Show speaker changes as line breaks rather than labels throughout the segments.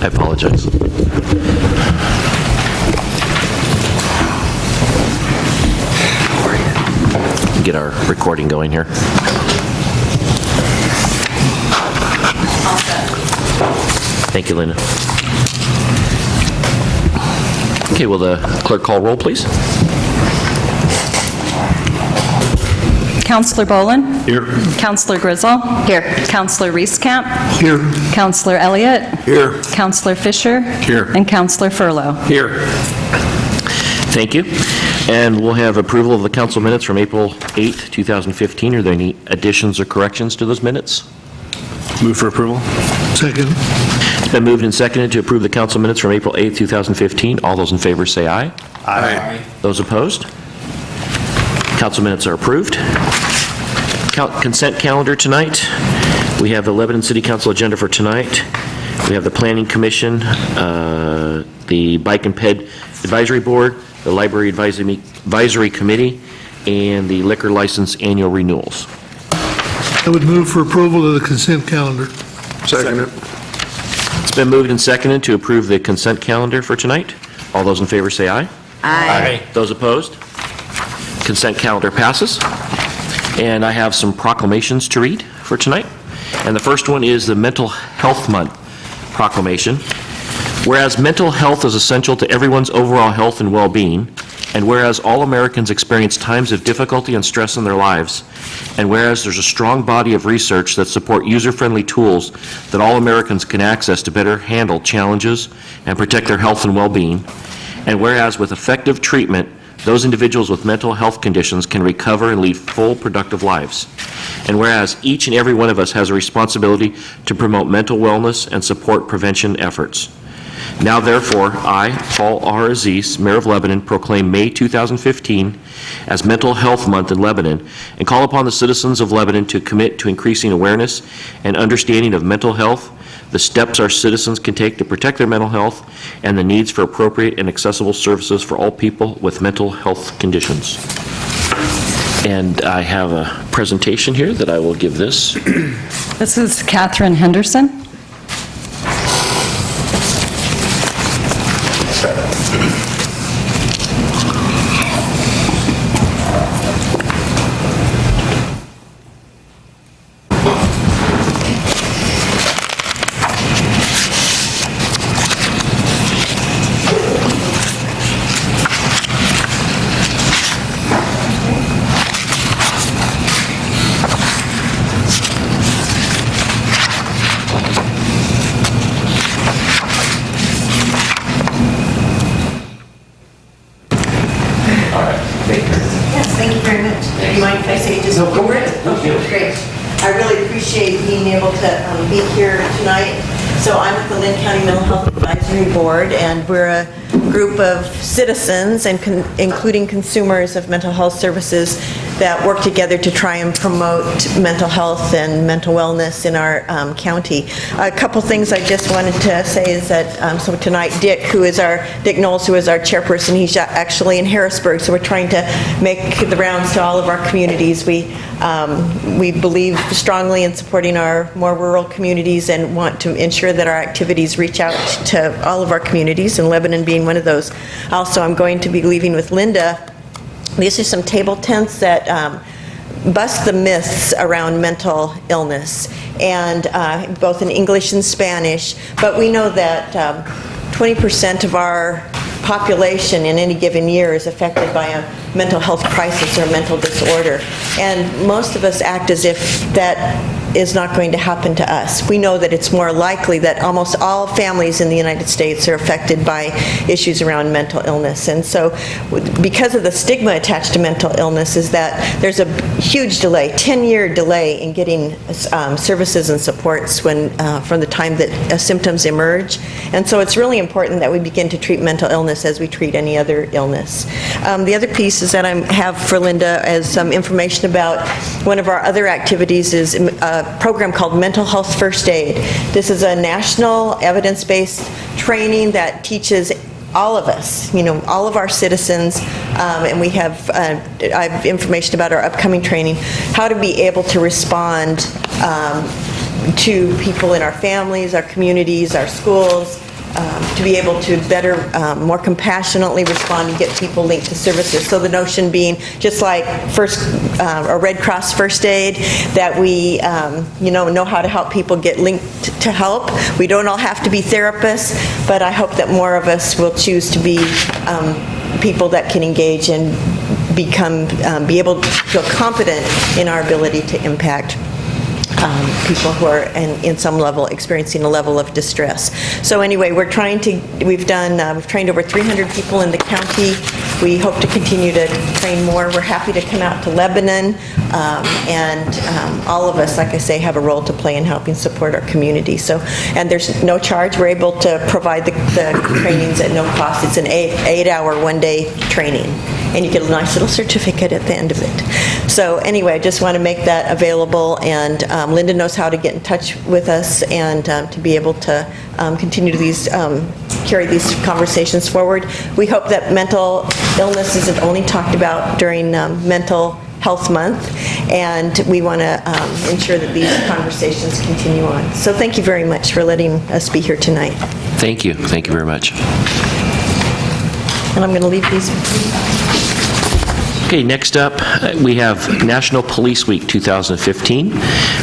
I apologize. Get our recording going here. Thank you, Linda. Okay, will the clerk call roll, please?
Counselor Bolin?
Here.
Counselor Grizzle? Here. Counselor Reeskamp?
Here.
Counselor Elliott?
Here.
Counselor Fisher?
Here.
And Counselor Furlow?
Here.
Thank you. And we'll have approval of the council minutes from April 8th, 2015. Are there any additions or corrections to those minutes?
Move for approval. Second.
It's been moved and seconded to approve the council minutes from April 8th, 2015. All those in favor say aye.
Aye.
Those opposed? Council minutes are approved. Consent calendar tonight. We have the Lebanon City Council agenda for tonight. We have the Planning Commission, the Bike and Ped Advisory Board, the Library Advisory Committee, and the Liquor License Annual Renewals.
I would move for approval of the consent calendar.
Second.
It's been moved and seconded to approve the consent calendar for tonight. All those in favor say aye.
Aye.
Those opposed? Consent calendar passes. And I have some proclamations to read for tonight. And the first one is the Mental Health Month proclamation. Whereas mental health is essential to everyone's overall health and well-being, and whereas all Americans experience times of difficulty and stress in their lives, and whereas there's a strong body of research that support user-friendly tools that all Americans can access to better handle challenges and protect their health and well-being, and whereas with effective treatment, those individuals with mental health conditions can recover and lead full, productive lives. And whereas each and every one of us has a responsibility to promote mental wellness and support prevention efforts. Now, therefore, I, Paul R. Aziz, Mayor of Lebanon, proclaim May 2015 as Mental Health Month in Lebanon and call upon the citizens of Lebanon to commit to increasing awareness and understanding of mental health, the steps our citizens can take to protect their mental health, and the needs for appropriate and accessible services for all people with mental health conditions. And I have a presentation here that I will give this.
This is Catherine Henderson.
I really appreciate being able to be here tonight. So I'm with the Lynn County Mental Health Advisory Board, and we're a group of citizens, and including consumers of mental health services, that work together to try and promote mental health and mental wellness in our county. A couple things I just wanted to say is that, so tonight Dick Knowles, who is our chairperson, he's actually in Harrisburg, so we're trying to make the rounds to all of our communities. We believe strongly in supporting our more rural communities and want to ensure that our activities reach out to all of our communities, and Lebanon being one of those. Also, I'm going to be leaving with Linda. These are some table tents that bust the myths around mental illness, and both in English and Spanish. But we know that 20% of our population in any given year is affected by a mental health crisis or a mental disorder. And most of us act as if that is not going to happen to us. We know that it's more likely that almost all families in the United States are affected by issues around mental illness. And so because of the stigma attached to mental illness is that there's a huge delay, 10-year delay in getting services and supports from the time that symptoms emerge. And so it's really important that we begin to treat mental illness as we treat any other illness. The other piece is that I have for Linda as some information about one of our other activities is a program called Mental Health First Aid. This is a national evidence-based training that teaches all of us, all of our citizens, and we have I have information about our upcoming training, how to be able to respond to people in our families, our communities, our schools, to be able to better, more compassionately respond and get people linked to services. So the notion being, just like a Red Cross first aid, that we know how to help people get linked to help. We don't all have to be therapists, but I hope that more of us will choose to be people that can engage and be able to feel confident in our ability to impact people who are in some level experiencing a level of distress. So anyway, we've trained over 300 people in the county. We hope to continue to train more. We're happy to come out to Lebanon, and all of us, like I say, have a role to play in helping support our community. And there's no charge. We're able to provide the trainings at no cost. It's an 8-hour, one-day training, and you get a nice little certificate at the end of it. So anyway, I just want to make that available, and Linda knows how to get in touch with us and to be able to continue to carry these conversations forward. We hope that mental illness isn't only talked about during Mental Health Month, and we want to ensure that these conversations continue on. So thank you very much for letting us be here tonight.
Thank you. Thank you very much.
And I'm going to leave these with you.
Okay, next up, we have National Police Week 2015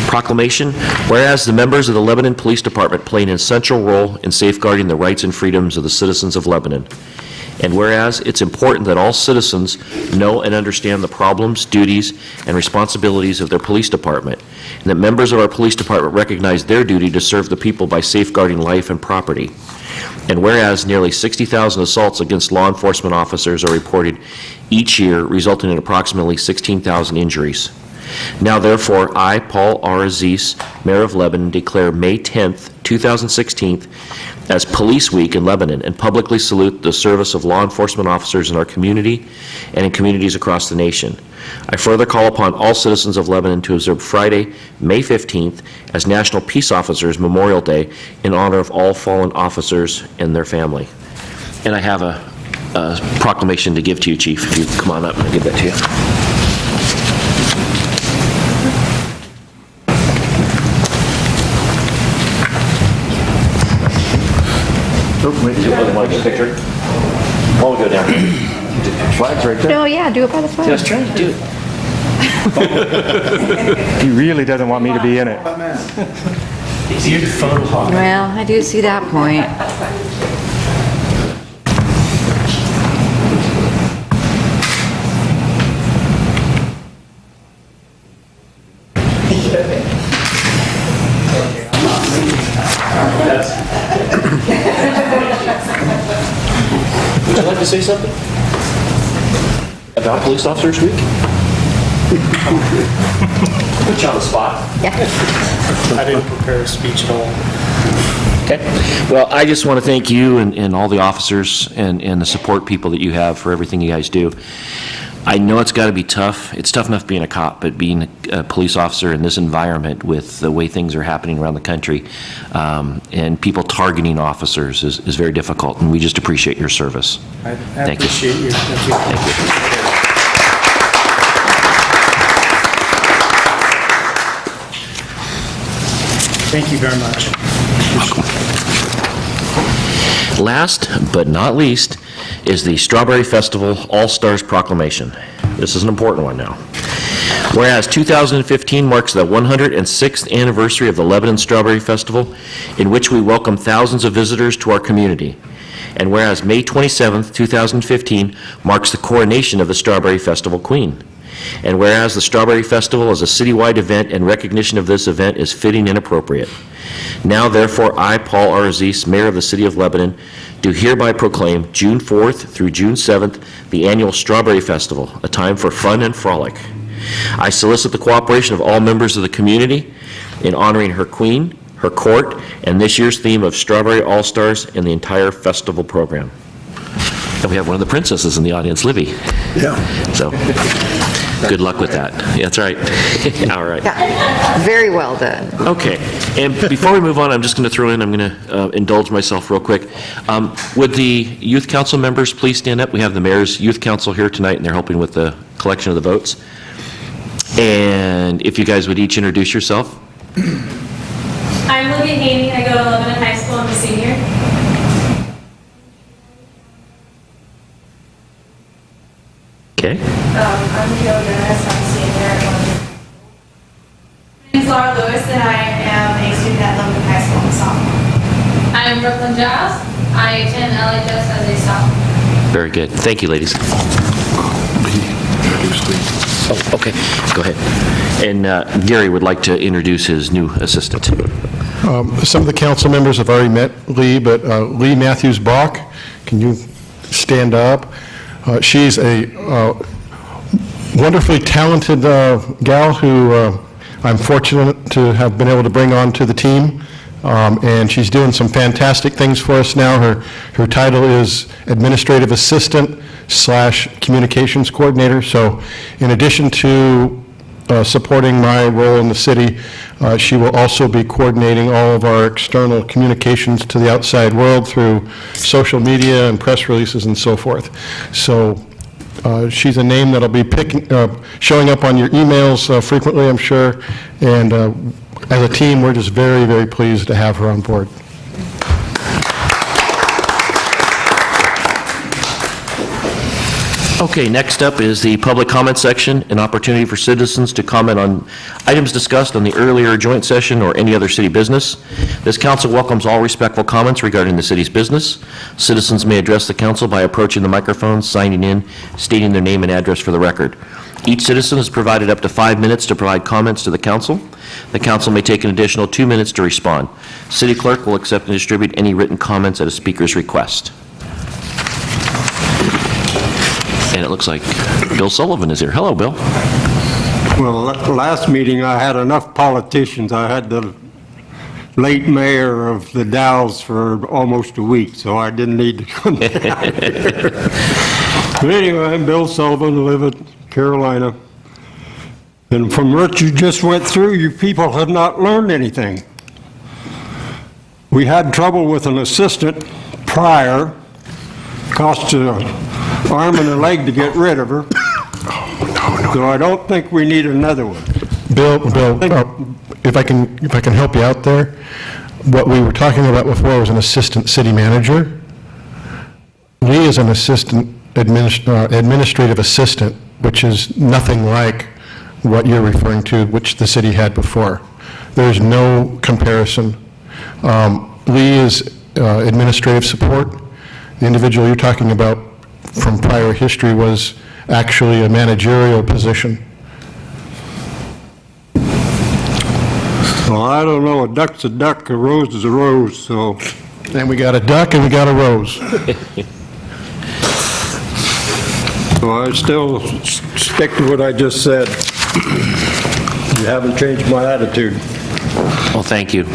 proclamation. Whereas the members of the Lebanon Police Department play an essential role in safeguarding the rights and freedoms of the citizens of Lebanon. And whereas it's important that all citizens know and understand the problems, duties, and responsibilities of their police department, and that members of our police department recognize their duty to serve the people by safeguarding life and property. And whereas nearly 60,000 assaults against law enforcement officers are reported each year, resulting in approximately 16,000 injuries. Now, therefore, I, Paul R. Aziz, Mayor of Lebanon, declare May 10th, 2016 as Police Week in Lebanon and publicly salute the service of law enforcement officers in our community and in communities across the nation. I further call upon all citizens of Lebanon to observe Friday, May 15th as National Peace Officers Memorial Day in honor of all fallen officers and their family. And I have a proclamation to give to you, Chief. If you come on up, I'll give that to you. Want to get a picture? While we go down.
Flag's right there.
No, yeah, do it by the flag.
I was trying to do it.
He really doesn't want me to be in it.
Well, I do see that point.
Would you like to say something about Police Officers Week? Put you on the spot.
I didn't prepare a speech at all.
Okay. Well, I just want to thank you and all the officers and the support people that you have for everything you guys do. I know it's got to be tough. It's tough enough being a cop, but being a police officer in this environment with the way things are happening around the country and people targeting officers is very difficult, and we just appreciate your service.
I
Thank you.
appreciate you. Thank you.
Thank you.
Thank you very much.
Last but not least is the Strawberry Festival All-Stars Proclamation. This is an important one now. Whereas 2015 marks the 106th anniversary of the Lebanon Strawberry Festival, in which we welcome thousands of visitors to our community. And whereas May 27th, 2015 marks the coronation of the Strawberry Festival Queen. And whereas the Strawberry Festival is a citywide event and recognition of this event is fitting and appropriate. Now, therefore, I, Paul R. Aziz, Mayor of the City of Lebanon, do hereby proclaim June 4th through June 7th the annual Strawberry Festival, a time for fun and frolic. I solicit the cooperation of all members of the community in honoring her queen, her court, and this year's theme of Strawberry All-Stars and the entire festival program. And we have one of the princesses in the audience, Livy.
Yeah.
So, good luck with that. Yeah, that's right. All right.
Yeah, very well done.
Okay, and before we move on, I'm just going to throw in, I'm going to indulge myself real quick. Would the youth council members please stand up? We have the mayor's youth council here tonight, and they're helping with the collection of the votes. And if you guys would each introduce yourself.
I'm Olivia Haney. I go to Lebanon High School. I'm a senior.
Okay.
I'm Joe Dennis. I'm a senior. My name's Laura Lewis, and I am a student at Lebanon High School. I'm a sophomore. I'm Brooklyn Giles. I attend LHS as a sophomore.
Very good. Thank you, ladies. Oh, okay. Go ahead. And Gary would like to introduce his new assistant.
Some of the council members have already met Lee, but Lee Matthews-Bach, can you stand up? She's a wonderfully talented gal who I'm fortunate to have been able to bring on to the team, and she's doing some fantastic things for us now. Her title is Administrative Assistant / Communications Coordinator, so in addition to supporting my role in the city, she will also be coordinating all of our external communications to the outside world through social media and press releases and so forth. So she's a name that'll be showing up on your emails frequently, I'm sure, and as a team, we're just very, very pleased to have her on board.
Okay, next up is the public comment section, an opportunity for citizens to comment on items discussed on the earlier joint session or any other city business. This council welcomes all respectful comments regarding the city's business. Citizens may address the council by approaching the microphone, signing in, stating their name and address for the record. Each citizen is provided up to 5 minutes to provide comments to the council. The council may take an additional 2 minutes to respond. City clerk will accept and distribute any written comments at a speaker's request. And it looks like Bill Sullivan is here. Hello, Bill.
Well, last meeting, I had enough politicians. I had the late mayor of the Dalles for almost a week, so I didn't need to come down here. But anyway, I'm Bill Sullivan, live in Carolina. And from what you just went through, you people have not learned anything. We had trouble with an assistant prior, cost an arm and a leg to get rid of her. So I don't think we need another one.
Bill, if I can help you out there, what we were talking about before was an assistant city manager. Lee is an assistant administrative assistant, which is nothing like what you're referring to, which the city had before. There's no comparison. Lee is administrative support. The individual you're talking about from prior history was actually a managerial position.
Well, I don't know, a duck's a duck, a rose is a rose, so.
And we got a duck and we got a rose.
So I still stick to what I just said. You haven't changed my attitude.
Well, thank you.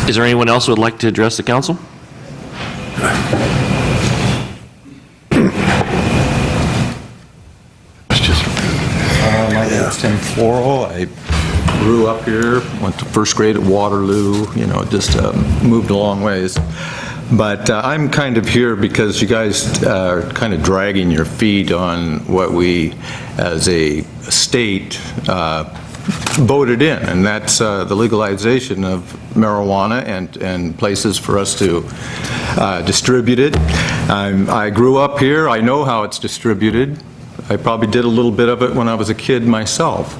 Is there anyone else who would like to address the council?
My name's Tim Floral. I grew up here, went to first grade at Waterloo, just moved a long ways. But I'm kind of here because you guys are kind of dragging your feet on what we, as a state, voted in, and that's the legalization of marijuana and places for us to distribute it. I grew up here. I know how it's distributed. I probably did a little bit of it when I was a kid myself,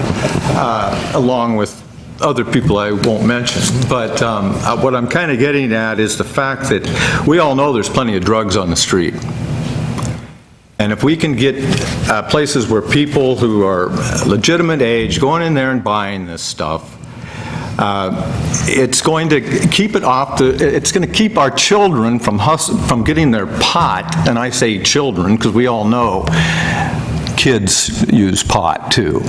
along with other people I won't mention. But what I'm kind of getting at is the fact that we all know there's plenty of drugs on the street. And if we can get places where people who are legitimate age going in there and buying this stuff, it's going to keep it off it's going to keep our children from getting their pot. And I say children because we all know kids use pot too.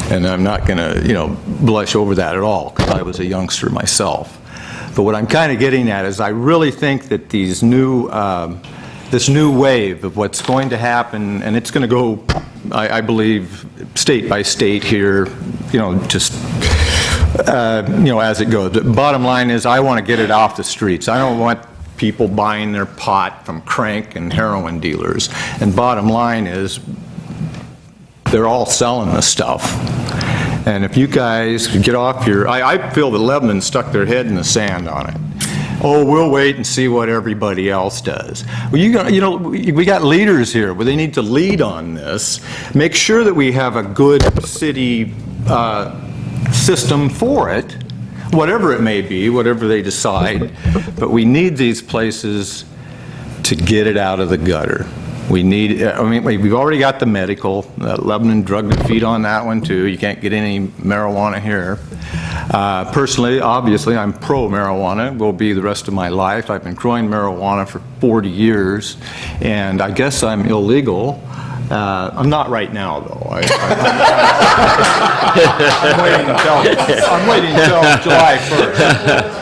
And I'm not going to, blush over that at all because I was a youngster myself. But what I'm kind of getting at is I really think that these new this new wave of what's going to happen, and it's going to go, I believe, state by state here, just, as it goes. The bottom line is I want to get it off the streets. I don't want people buying their pot from crank and heroin dealers. And bottom line is they're all selling the stuff. And if you guys could get off your, I feel that Lebanon stuck their head in the sand on it. Oh, we'll wait and see what everybody else does. Well, you know, we got leaders here, but they need to lead on this. Make sure that we have a good city system for it, whatever it may be, whatever they decide. But we need these places to get it out of the gutter. We need, I mean, we've already got the medical. Lebanon drug their feet on that one too. You can't get any marijuana here. Personally, obviously, I'm pro-marijuana, will be the rest of my life. I've been growing marijuana for 40 years, and I guess I'm illegal. I'm not right now, though. I'm waiting until July 1st.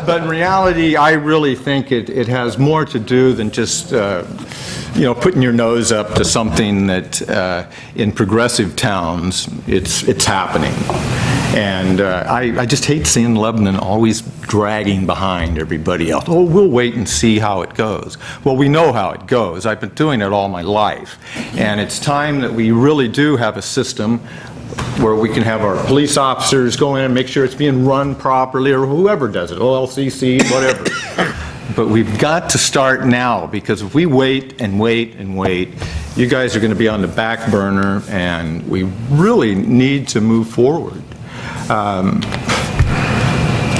But in reality, I really think it has more to do than just you know, putting your nose up to something that in progressive towns it's happening. And I just hate seeing Lebanon always dragging behind everybody else. Oh, we'll wait and see how it goes. Well, we know how it goes. I've been doing it all my life. And it's time that we really do have a system where we can have our police officers go in and make sure it's being run properly, or whoever does it, OLCC, whatever. But we've got to start now, because if we wait and wait and wait, you guys are going to be on the back burner, and we really need to move forward.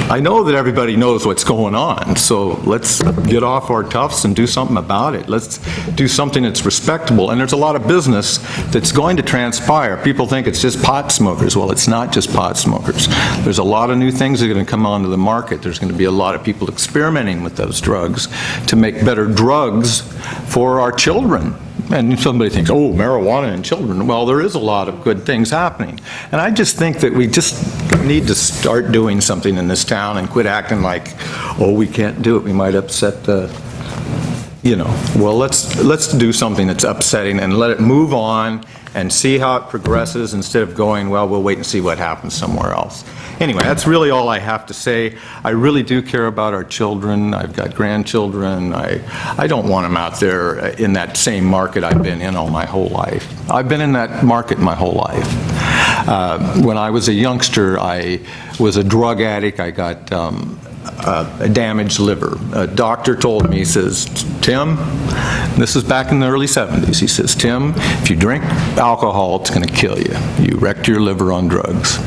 I know that everybody knows what's going on, so let's get off our tufts and do something about it. Let's do something that's respectable. And there's a lot of business that's going to transpire. People think it's just pot smokers. Well, it's not just pot smokers. There's a lot of new things that are going to come onto the market. There's going to be a lot of people experimenting with those drugs to make better drugs for our children. And somebody thinks, oh, marijuana in children. Well, there is a lot of good things happening. And I just think that we just need to start doing something in this town and quit acting like, oh, we can't do it. We might upset the, you know. Well, let's do something that's upsetting and let it move on and see how it progresses instead of going, well, we'll wait and see what happens somewhere else. Anyway, that's really all I have to say. I really do care about our children. I've got grandchildren. I don't want them out there in that same market I've been in all my whole life. I've been in that market my whole life. When I was a youngster, I was a drug addict. I got a damaged liver. A doctor told me, he says, Tim, this is back in the early 70s, he says, Tim, if you drink alcohol, it's going to kill you. You wrecked your liver on drugs.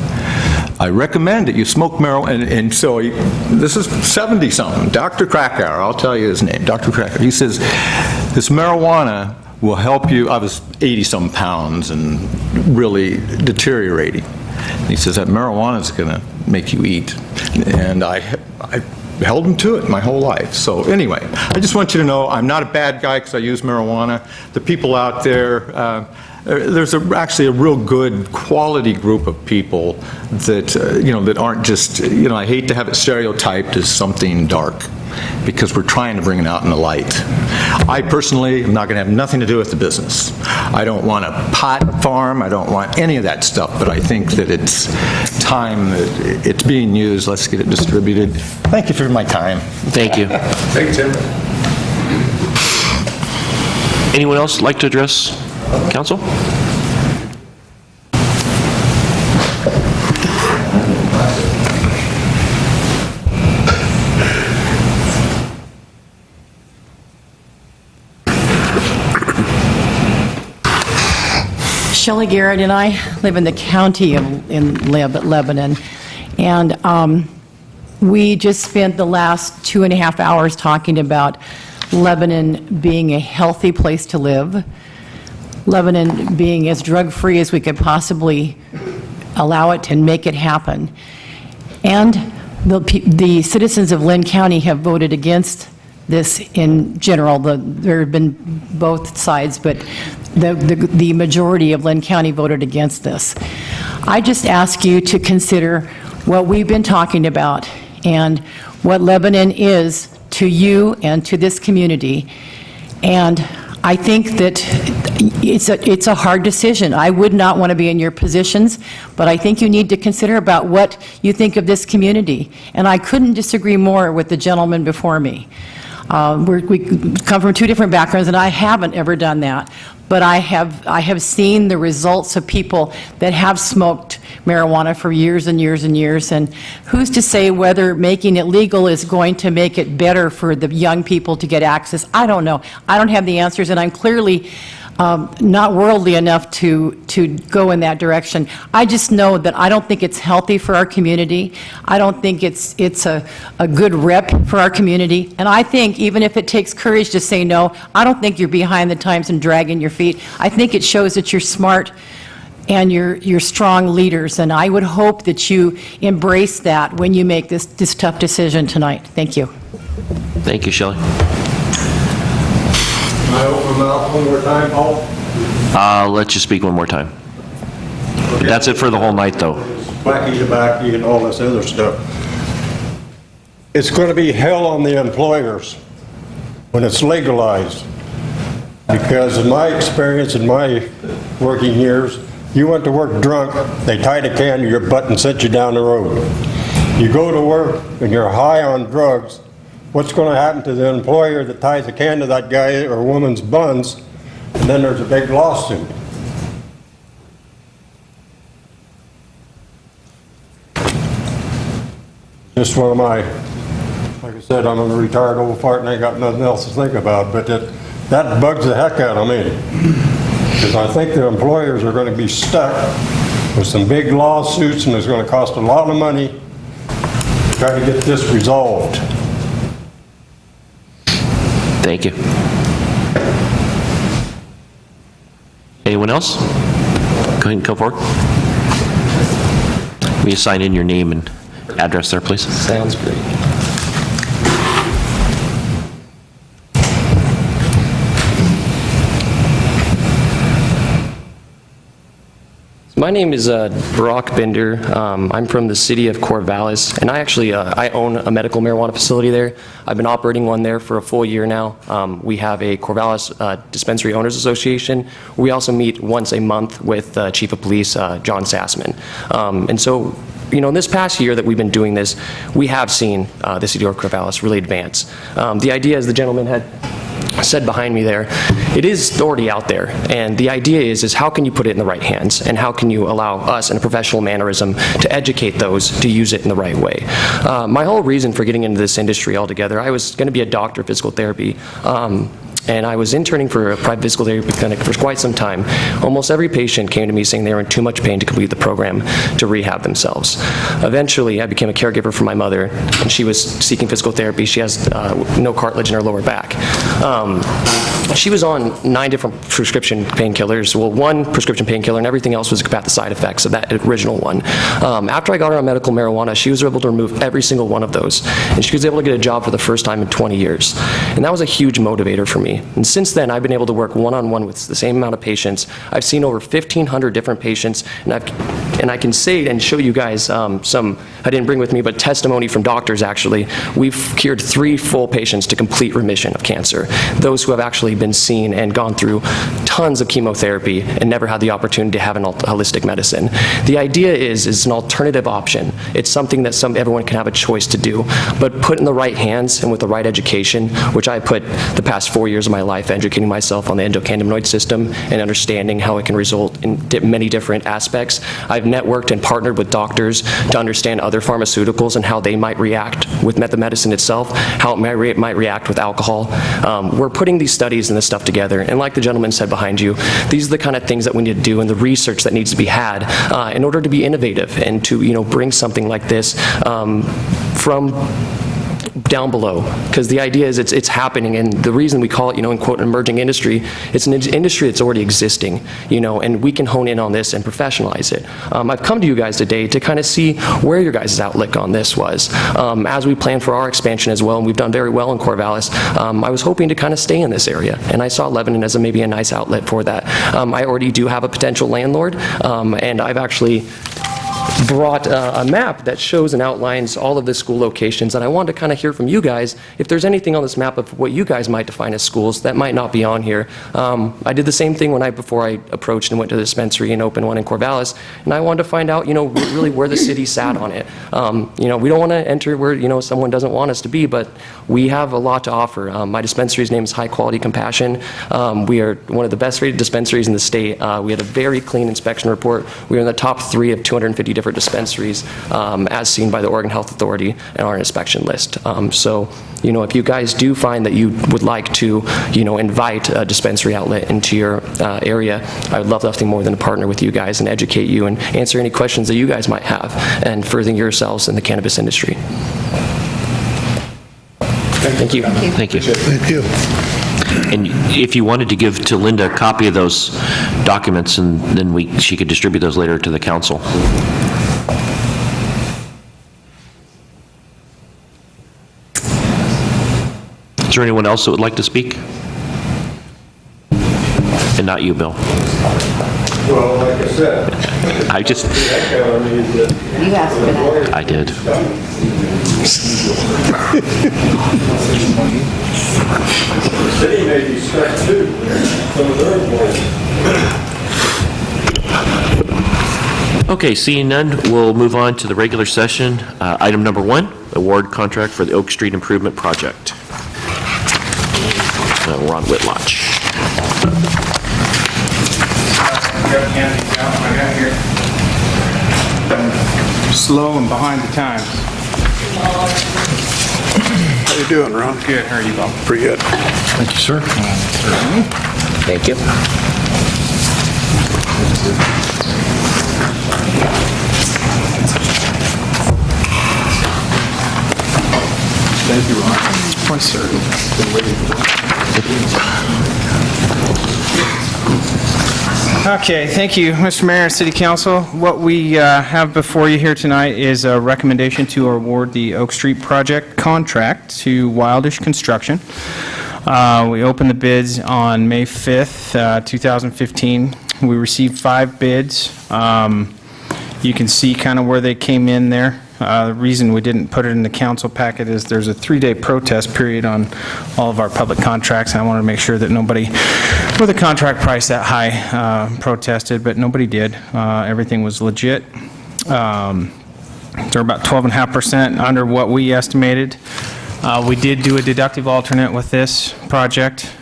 I recommend that you smoke marijuana, and so this is 70-something, Dr. Krakauer, I'll tell you his name, Dr. Krakauer. He says, this marijuana will help you. I was 80-some pounds and really deteriorating. He says that marijuana is going to make you eat, and I held him to it my whole life. So anyway, I just want you to know I'm not a bad guy because I use marijuana. The people out there, there's actually a real good quality group of people that, you know, that aren't just, you know, I hate to have it stereotyped as something dark, because we're trying to bring it out in the light. I personally am not going to have nothing to do with the business. I don't want a pot farm. I don't want any of that stuff, but I think that it's time that it's being used. Let's get it distributed. Thank you for my time.
Thank you.
Thanks, Tim.
Anyone else like to address council?
Shelley Garrett and I live in the county of Lebanon, and we just spent the last 2.5 hours talking about Lebanon being a healthy place to live, Lebanon being as drug-free as we could possibly allow it and make it happen. And the citizens of Lynn County have voted against this in general. There have been both sides, but the majority of Lynn County voted against this. I just ask you to consider what we've been talking about and what Lebanon is to you and to this community. And I think that it's a hard decision. I would not want to be in your positions, but I think you need to consider about what you think of this community. And I couldn't disagree more with the gentleman before me. We come from two different backgrounds, and I haven't ever done that. but I have seen the results of people that have smoked marijuana for years and years and years, and who's to say whether making it legal is going to make it better for the young people to get access? I don't know. I don't have the answers, and I'm clearly not worldly enough to go in that direction. I just know that I don't think it's healthy for our community. I don't think it's a good rep for our community. And I think even if it takes courage to say no, I don't think you're behind the times and dragging your feet. I think it shows that you're smart and you're strong leaders. And I would hope that you embrace that when you make this tough decision tonight. Thank you.
Thank you, Shelley.
Can I open my mouth one more time, Paul?
Let you speak one more time. That's it for the whole night, though.
Wacky tobacco and all this other stuff. It's going to be hell on the employers when it's legalized. Because in my experience, in my working years, you went to work drunk, they tied a can to your butt and sent you down the road. You go to work and you're high on drugs, what's going to happen to the employer that ties a can to that guy or woman's buns, and then there's a big lawsuit? Just one of my, like I said, I'm a retired old fart and I ain't got nothing else to think about, but that bugs the heck out of me. Because I think the employers are going to be stuck with some big lawsuits, and it's going to cost a lot of money to try to get this resolved.
Thank you. Anyone else? Go ahead and come forward. Will you sign in your name and address there, please?
Sounds great. My name is Brock Bender. I'm from the city of Corvallis, and I own a medical marijuana facility there. I've been operating one there for a full year now. We have a Corvallis Dispensary Owners Association. We also meet once a month with Chief of Police John Sassman. And so, you know, in this past year that we've been doing this, we have seen the city of Corvallis really advance. The idea, as the gentleman had said behind me there, it is already out there, and the idea is how can you put it in the right hands, and how can you allow us in a professional mannerism to educate those to use it in the right way. My whole reason for getting into this industry altogether, I was going to be a doctor of physical therapy, and I was interning for a private physical therapy clinic for quite some time. Almost every patient came to me saying they were in too much pain to complete the program to rehab themselves. Eventually, I became a caregiver for my mother, and she was seeking physical therapy. She has no cartilage in her lower back. She was on 9 different prescription painkillers. Well, 1 prescription painkiller, and everything else was about the side effects of that original one. After I got her on medical marijuana, she was able to remove every single one of those, and she was able to get a job for the first time in 20 years. And that was a huge motivator for me. And since then, I've been able to work one-on-one with the same amount of patients. I've seen over 1,500 different patients, and I can say and show you guys some, I didn't bring with me, but testimony from doctors actually. We've cured 3 full patients to complete remission of cancer. Those who have actually been seen and gone through tons of chemotherapy and never had the opportunity to have an holistic medicine. The idea is an alternative option. It's something that everyone can have a choice to do, but put in the right hands and with the right education, which I put the past 4 years of my life educating myself on the endocannabinoid system and understanding how it can result in many different aspects. I've networked and partnered with doctors to understand other pharmaceuticals and how they might react with the medicine itself, how it might react with alcohol. We're putting these studies and this stuff together, and like the gentleman said behind you, these are the kind of things that we need to do and the research that needs to be had in order to be innovative and to, you know, bring something like this from down below, because the idea is it's happening, and the reason we call it, you know, in quote, an emerging industry, it's an industry that's already existing, you know, and we can hone in on this and professionalize it. I've come to you guys today to kind of see where your guys' outlook on this was. As we plan for our expansion as well, and we've done very well in Corvallis, I was hoping to kind of stay in this area, and I saw Lebanon as maybe a nice outlet for that. I already do have a potential landlord, and I've actually brought a map that shows and outlines all of the school locations, and I wanted to kind of hear from you guys if there's anything on this map of what you guys might define as schools that might not be on here. I did the same thing before I approached and went to the dispensary and opened one in Corvallis, and I wanted to find out, really where the city sat on it. We don't want to enter where, someone doesn't want us to be, but we have a lot to offer. My dispensary's name is High Quality Compassion. We are one of the best rated dispensaries in the state. We had a very clean inspection report. We are in the top 3 of 250 different dispensaries as seen by the Oregon Health Authority and our inspection list. So, if you guys do find that you would like to, invite a dispensary outlet into your area, I would love nothing more than to partner with you guys and educate you and answer any questions that you guys might have and furthering yourselves in the cannabis industry. Thank you.
Thank you.
Thank you.
And if you wanted to give to Linda a copy of those documents, and then she could distribute those later to the council. Is there anyone else that would like to speak? And not you, Bill.
Well, like I said.
I just...
You asked for that.
I did.
The city may be stuck too, some of their employees.
Okay, seeing none, we'll move on to the regular session. Item number 1, award contract for the Oak Street Improvement Project. Ron Whitlatch.
Slow and behind the times.
How you doing, Ron?
Good, how are you, Bob?
Pretty good.
Thank you, sir.
Thank you.
Thank you, Ron.
Yes, sir.
Been waiting for that.
Okay, thank you, Mr. Mayor and City Council. What we have before you here tonight is a recommendation to award the Oak Street project contract to Wildish Construction. We opened the bids on May 5th, 2015. We received 5 bids. You can see kind of where they came in there. The reason we didn't put it in the council packet is there's a 3-day protest period on all of our public contracts. I wanted to make sure that nobody with a contract price that high protested, but nobody did. Everything was legit. They're about 12.5% under what we estimated. We did do a deductive alternate with this project.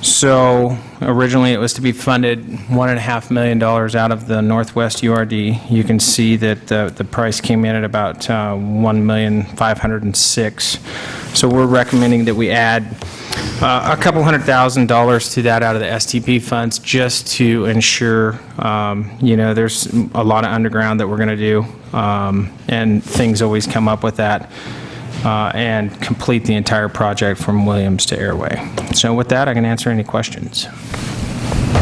So originally it was to be funded $1.5 million out of the Northwest URD. You can see that the price came in at about $1,506,000. So we're recommending that we add a couple $100,000 to that out of the STP funds just to ensure, there's a lot of underground that we're going to do, and things always come up with that. And complete the entire project from Williams to Airway. So with that, I can answer any questions.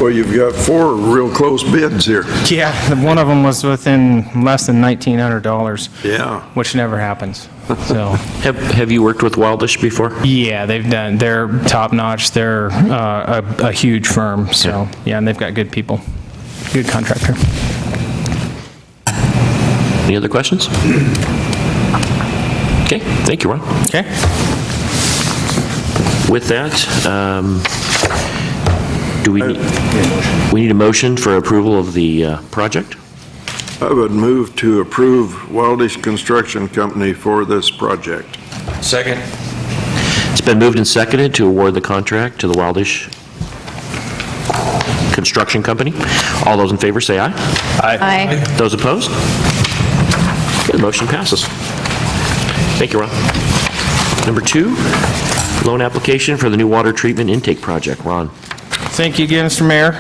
Well, you've got 4 real close bids here.
Yeah, one of them was within less than $1,900.
Yeah.
Which never happens. So.
Have you worked with Wildish before?
Yeah, they're top notch. They're a huge firm. So yeah, and they've got good people, good contractor.
Any other questions? Okay, thank you, Ron.
Okay.
With that, we need a motion for approval of the project?
I would move to approve Wildish Construction Company for this project.
Second. It's been moved and seconded to award the contract to the Wildish Construction Company. All those in favor say aye.
Aye.
Those opposed? Good, motion passes. Thank you, Ron. Number 2, loan application for the new water treatment intake project. Ron.
Thank you again, Mr. Mayor.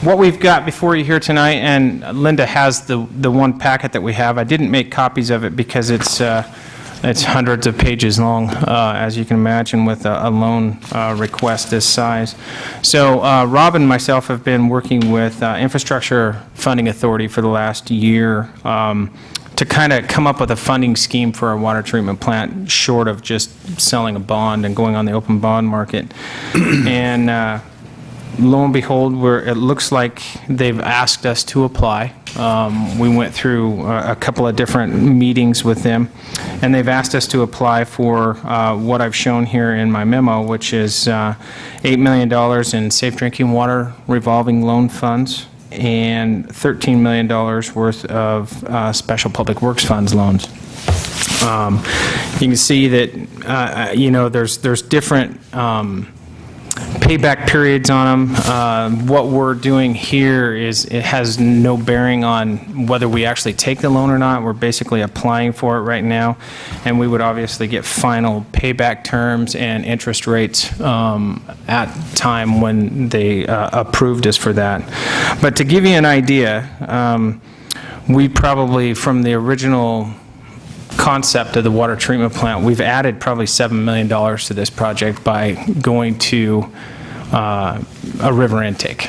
What we've got before you here tonight, and Linda has the one packet that we have. I didn't make copies of it because it's hundreds of pages long, as you can imagine, with a loan request this size. So Rob and myself have been working with Infrastructure Funding Authority for the last year to kind of come up with a funding scheme for our water treatment plant, short of just selling a bond and going on the open bond market. And lo and behold, it looks like they've asked us to apply. We went through a couple of different meetings with them, and they've asked us to apply for what I've shown here in my memo, which is $8 million in safe drinking water revolving loan funds and $13 million worth of special public works funds loans. You can see that, there's different payback periods on them. What we're doing here is it has no bearing on whether we actually take the loan or not. We're basically applying for it right now, and we would obviously get final payback terms and interest rates at time when they approved us for that. But to give you an idea, we probably, from the original concept of the water treatment plant, we've added probably $7 million to this project by going to a river intake.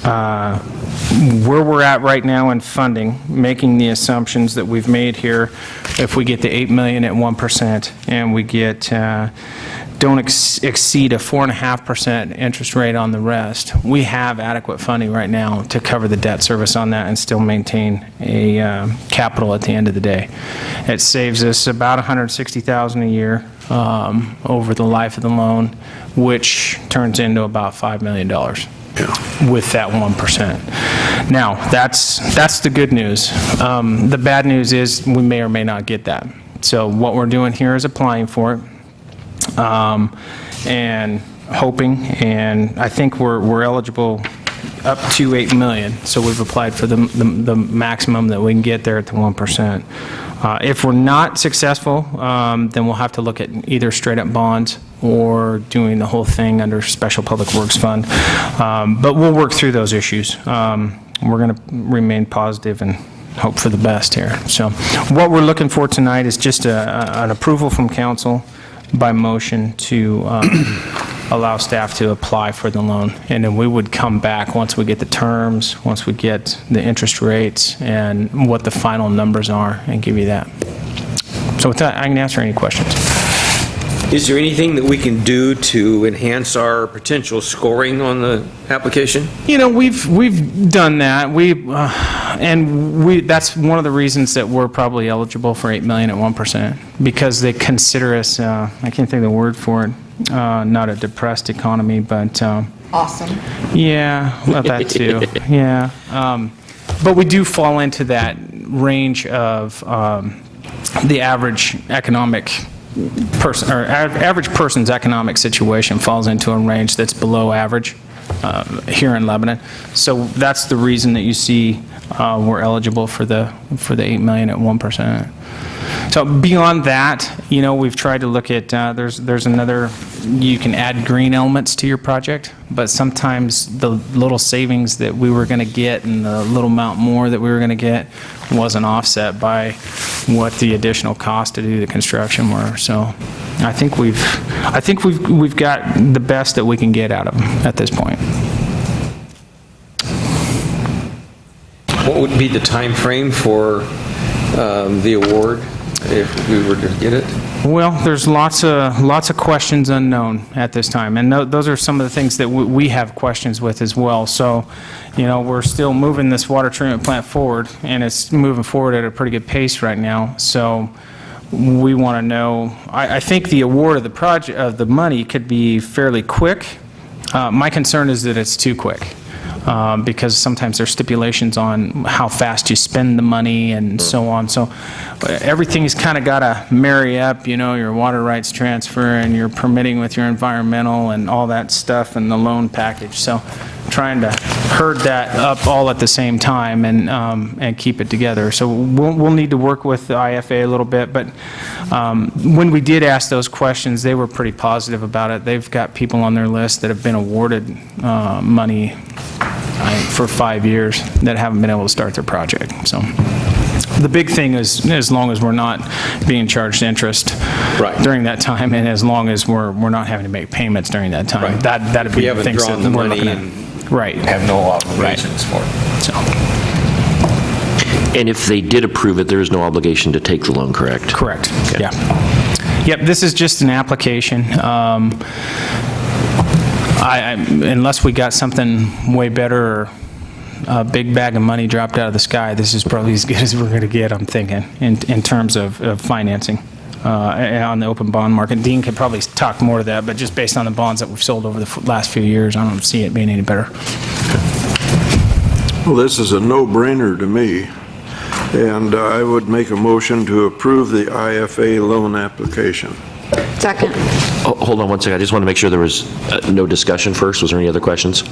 Where we're at right now in funding, making the assumptions that we've made here, if we get the $8 million at 1% and we get don't exceed a 4.5% interest rate on the rest, we have adequate funding right now to cover the debt service on that and still maintain a capital at the end of the day. It saves us about $160,000 a year over the life of the loan, which turns into about $5 million with that 1%. Now, that's the good news. The bad news is we may or may not get that. So what we're doing here is applying for it. And hoping, and I think we're eligible up to $8 million, so we've applied for the maximum that we can get there at the 1%. If we're not successful, then we'll have to look at either straight-up bonds or doing the whole thing under Special Public Works Fund. But we'll work through those issues. We're going to remain positive and hope for the best here. So what we're looking for tonight is just an approval from council by motion to allow staff to apply for the loan. And then we would come back once we get the terms, once we get the interest rates and what the final numbers are, and give you that. So with that, I can answer any questions.
Is there anything that we can do to enhance our potential scoring on the application?
We've done that. That's one of the reasons that we're probably eligible for $8 million at 1%, because they consider us, I can't think of the word for it, not a depressed economy, but
Awesome.
yeah, well, that too. Yeah, but we do fall into that range of the average economic person, or average person's economic situation falls into a range that's below average here in Lebanon. So that's the reason that you see we're eligible for the $8 million at 1%. So beyond that, we've tried to look at, there's another, you can add green elements to your project, but sometimes the little savings that we were going to get and the little amount more that we were going to get wasn't offset by what the additional cost to do the construction were. So I think we've got the best that we can get out of them at this point.
What would be the time frame for the award if we were to get it?
Well, there's lots of questions unknown at this time, and those are some of the things that we have questions with as well. So, we're still moving this water treatment plant forward, and it's moving forward at a pretty good pace right now. So, we want to know. I think the award of the project of the money could be fairly quick. My concern is that it's too quick. Because sometimes there's stipulations on how fast you spend the money and so on. So everything's kind of got to marry up, your water rights transfer and your permitting with your environmental and all that stuff and the loan package. So trying to herd that up all at the same time and keep it together. So we'll need to work with the IFA a little bit, but when we did ask those questions, they were pretty positive about it. They've got people on their list that have been awarded money for 5 years that haven't been able to start their project. So the big thing is, as long as we're not being charged interest during that time, and as long as we're not having to make payments during that time, that'd be the things that we're looking at.
Have no obligations for it.
So.
And if they did approve it, there is no obligation to take the loan, correct?
Correct. Okay. Yeah. Yep. This is just an application. Unless we got something way better or a big bag of money dropped out of the sky, this is probably as good as we're going to get, I'm thinking, in terms of financing on the open bond market. Dean could probably talk more to that, but just based on the bonds that we've sold over the last few years, I don't see it being any better.
Well, this is a no-brainer to me, and I would make a motion to approve the IFA loan application.
Second.
Oh, hold on one second. I just want to make sure there was no discussion first. Was there any other questions?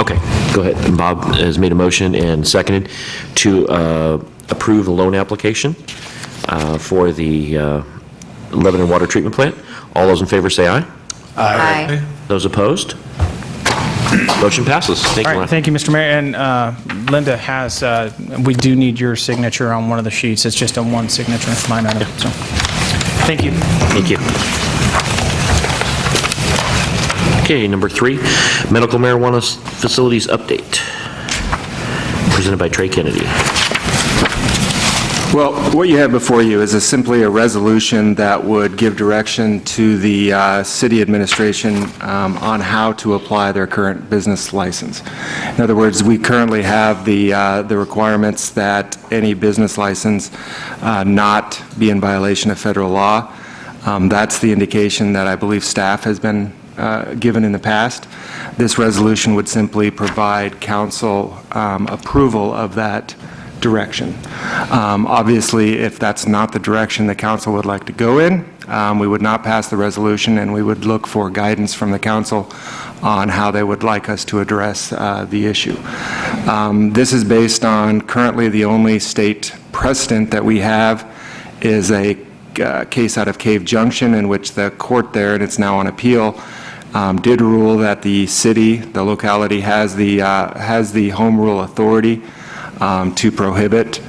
Okay, go ahead. And Bob has made a motion and seconded to approve the loan application for the Lebanon Water Treatment Plant. All those in favor say aye.
Aye.
Those opposed? Motion passes. Thank you,
All right,
Ron.
thank you, Mr. Mayor. And Linda has, we do need your signature on one of the sheets. It's just a one signature line item, so, thank you.
Thank you. Okay, number 3, medical marijuana facilities update, presented by Trey Kennedy.
Well, what you have before you is simply a resolution that would give direction to the city administration on how to apply their current business license. In other words, we currently have the requirements that any business license not be in violation of federal law. That's the indication that I believe staff has been given in the past. This resolution would simply provide council approval of that direction. Obviously, if that's not the direction the council would like to go in, we would not pass the resolution, and we would look for guidance from the council on how they would like us to address the issue. This is based on currently the only state precedent that we have is a case out of Cave Junction in which the court there, and it's now on appeal, did rule that the city, the locality, has the home rule authority to prohibit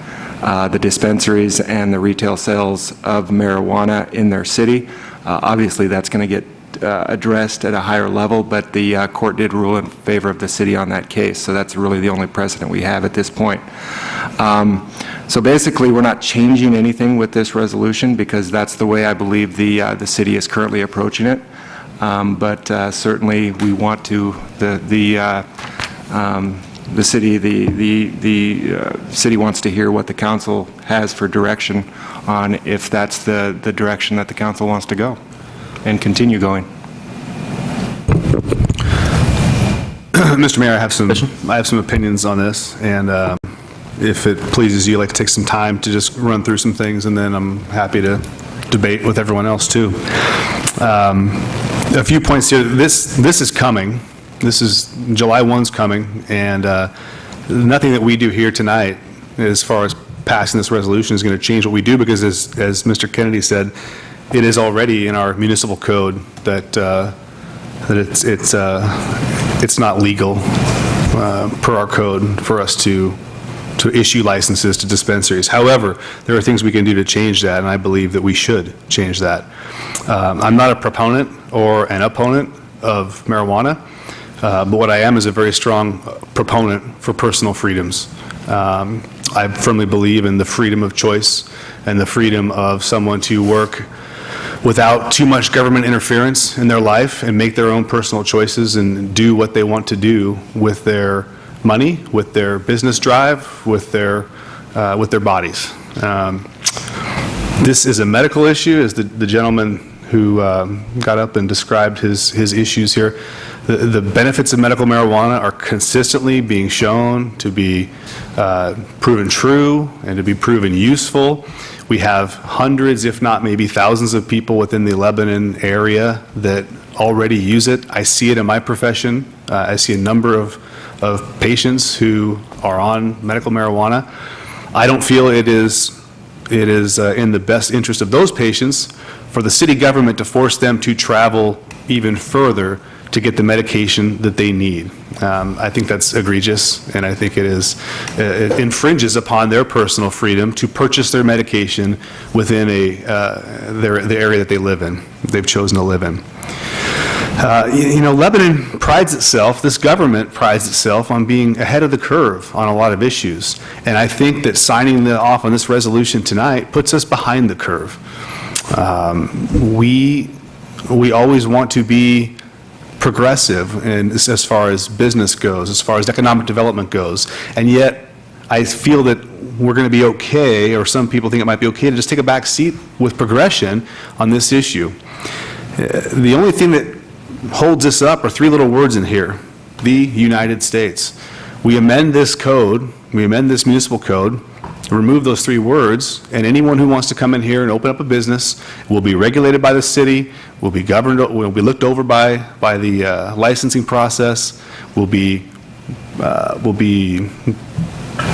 the dispensaries and the retail sales of marijuana in their city. Obviously, that's going to get addressed at a higher level, but the court did rule in favor of the city on that case, so that's really the only precedent we have at this point. So basically, we're not changing anything with this resolution because that's the way I believe the city is currently approaching it. But certainly, we want to the city wants to hear what the council has for direction on if that's the direction that the council wants to go and continue going.
Mr. Mayor, I have some opinions on this, and if it pleases you, I'd like to take some time to just run through some things, and then I'm happy to debate with everyone else too. A few points here. This is coming. This is July 1's coming, and nothing that we do here tonight, as far as passing this resolution, is going to change what we do because, as Mr. Kennedy said, it is already in our municipal code that it's not legal per our code for us to issue licenses to dispensaries. However, there are things we can do to change that, and I believe that we should change that. I'm not a proponent or an opponent of marijuana, but what I am is a very strong proponent for personal freedoms. I firmly believe in the freedom of choice and the freedom of someone to work without too much government interference in their life and make their own personal choices and do what they want to do with their money, with their business drive, with their bodies. This is a medical issue, as the gentleman who got up and described his issues here. The benefits of medical marijuana are consistently being shown to be proven true and to be proven useful. We have hundreds, if not maybe thousands of people within the Lebanon area that already use it. I see it in my profession. I see a number of patients who are on medical marijuana. I don't feel it is in the best interest of those patients for the city government to force them to travel even further to get the medication that they need. I think that's egregious, and I think it infringes upon their personal freedom to purchase their medication within the area that they live in, they've chosen to live in. Lebanon prides itself, this government prides itself on being ahead of the curve on a lot of issues, and I think that signing off on this resolution tonight puts us behind the curve. We always want to be progressive and as far as business goes, as far as economic development goes, and yet I feel that we're going to be okay, or some people think it might be okay to just take a back seat with progression on this issue. The only thing that holds us up are three little words in here: the United States. We amend this code, we amend this municipal code, remove those three words, and anyone who wants to come in here and open up a business will be regulated by the city, will be governed, will be looked over by the licensing process, will be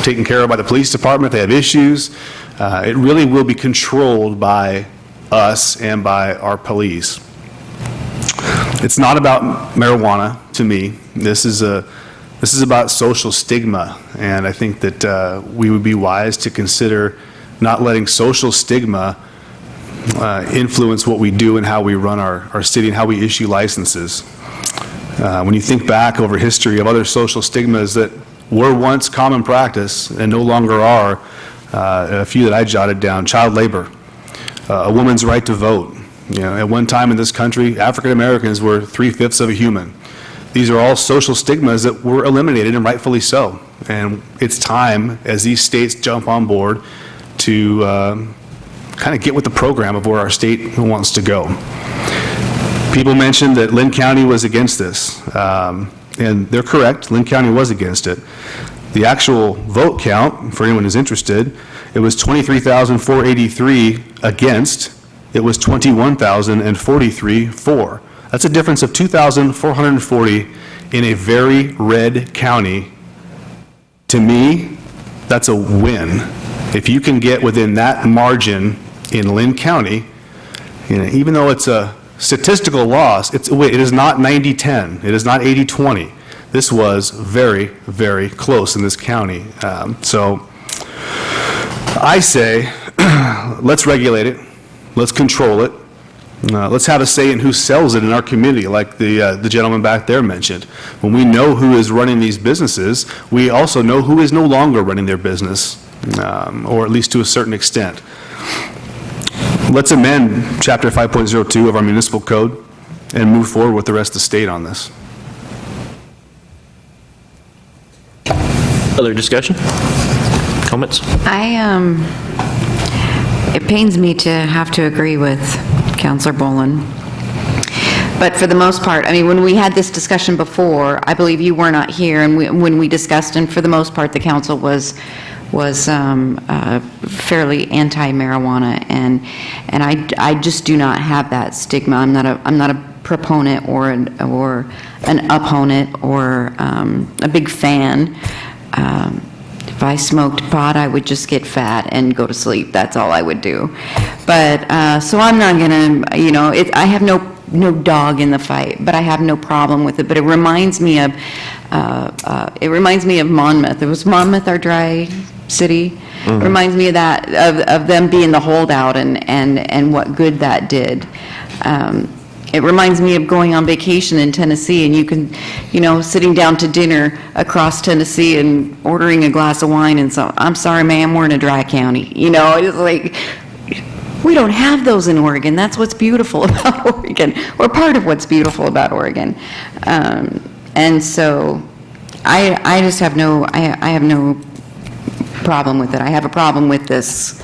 taken care of by the police department if they have issues. It really will be controlled by us and by our police. It's not about marijuana to me. This is about social stigma, and I think that we would be wise to consider not letting social stigma influence what we do and how we run our city and how we issue licenses. When you think back over history of other social stigmas that were once common practice and no longer are, a few that I jotted down: child labor, a woman's right to vote. At one time in this country, African Americans were 3/5 of a human. These are all social stigmas that were eliminated, and rightfully so. And it's time, as these states jump on board, to kind of get with the program of where our state wants to go. People mentioned that Lynn County was against this, and they're correct. Lynn County was against it. The actual vote count, for anyone who's interested, it was 23,483 against. It was 21,043 for. That's a difference of 2,440 in a very red county. To me, that's a win. If you can get within that margin in Lynn County, even though it's a statistical loss, it is not 90-10. It is not 80-20. This was very, very close in this county. So I say, let's regulate it. Let's control it. Let's have a say in who sells it in our community, like the gentleman back there mentioned. When we know who is running these businesses, we also know who is no longer running their business, or at least to a certain extent. Let's amend Chapter 5.02 of our municipal code and move forward with the rest of the state on this.
Other discussion? Comments?
It pains me to have to agree with Councilor Bolin. But for the most part, I mean, when we had this discussion before, I believe you were not here, and when we discussed, and for the most part, the council was fairly anti-marijuana, and I just do not have that stigma. I'm not a proponent or an opponent or a big fan. If I smoked pot, I would just get fat and go to sleep. That's all I would do. But so I'm not gonna, I have no dog in the fight, but I have no problem with it. But it reminds me of Monmouth. It was Monmouth, our dry city. It reminds me of that, of them being the holdout and what good that did. It reminds me of going on vacation in Tennessee, and you can, sitting down to dinner across Tennessee and ordering a glass of wine, and so, I'm sorry, ma'am, we're in a dry county. It's like, we don't have those in Oregon. That's what's beautiful about Oregon, or part of what's beautiful about Oregon. And so, I just have no, I have no problem with it. I have a problem with this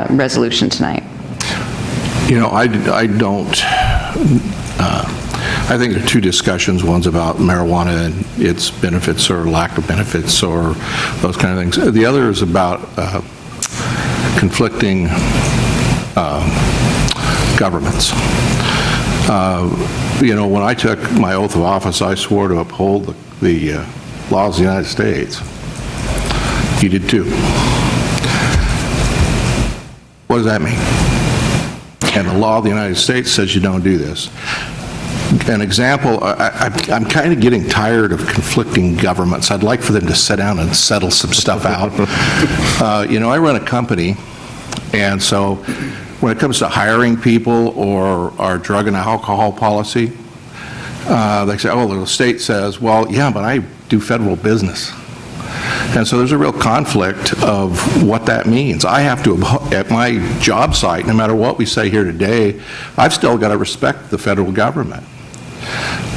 resolution tonight.
I don't, I think there are two discussions. One's about marijuana and its benefits or lack of benefits or those kind of things. The other is about conflicting governments. When I took my oath of office, I swore to uphold the laws of the United States. You did too. What does that mean? And the law of the United States says you don't do this. An example, I'm kind of getting tired of conflicting governments. I'd like for them to sit down and settle some stuff out. I run a company, and so when it comes to hiring people or our drug and alcohol policy, they say, oh, the state says, well, yeah, but I do federal business. And so there's a real conflict of what that means. I have to, at my job site, no matter what we say here today, I've still got to respect the federal government.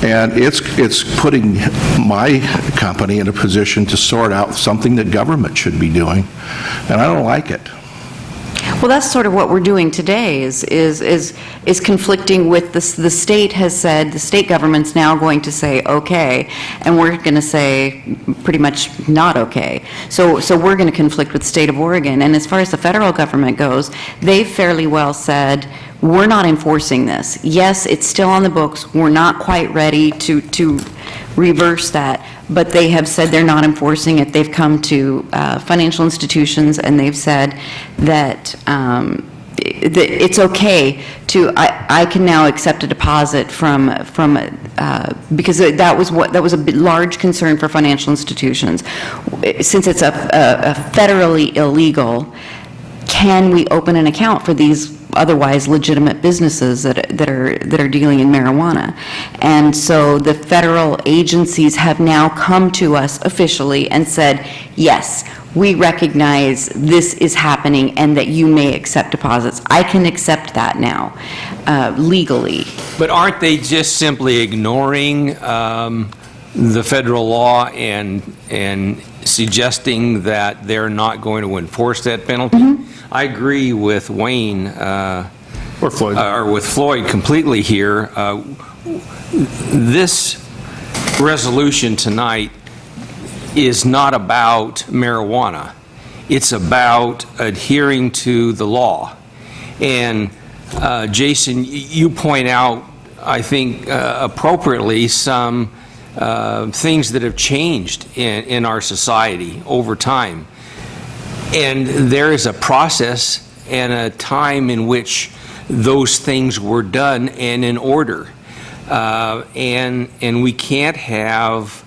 And it's putting my company in a position to sort out something that government should be doing, and I don't like it.
Well, that's sort of what we're doing today, is conflicting with the state has said, the state government's now going to say, okay, and we're going to say pretty much not okay. So we're going to conflict with the state of Oregon. And as far as the federal government goes, they've fairly well said, we're not enforcing this. Yes, it's still on the books. We're not quite ready to reverse that, but they have said they're not enforcing it. They've come to financial institutions and they've said that it's okay to, I can now accept a deposit from because that was a large concern for financial institutions. Since it's a federally illegal, can we open an account for these otherwise legitimate businesses that are dealing in marijuana? And so the federal agencies have now come to us officially and said, yes, we recognize this is happening and that you may accept deposits. I can accept that now, legally.
But aren't they just simply ignoring the federal law and suggesting that they're not going to enforce that penalty?
Mm-hmm.
I agree with Wayne,
Or Floyd.
or with Floyd completely here. This resolution tonight is not about marijuana. It's about adhering to the law. And Jason, you point out, I think appropriately, some things that have changed in our society over time. And there is a process and a time in which those things were done and in order. And we can't have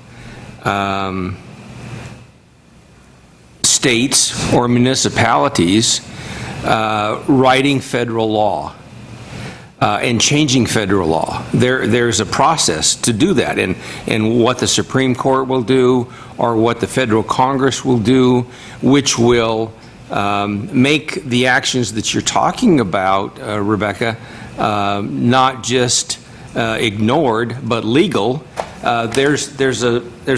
states or municipalities writing federal law and changing federal law. There's a process to do that, and what the Supreme Court will do or what the federal Congress will do, which will make the actions that you're talking about, Rebecca, not just ignored, but legal. There's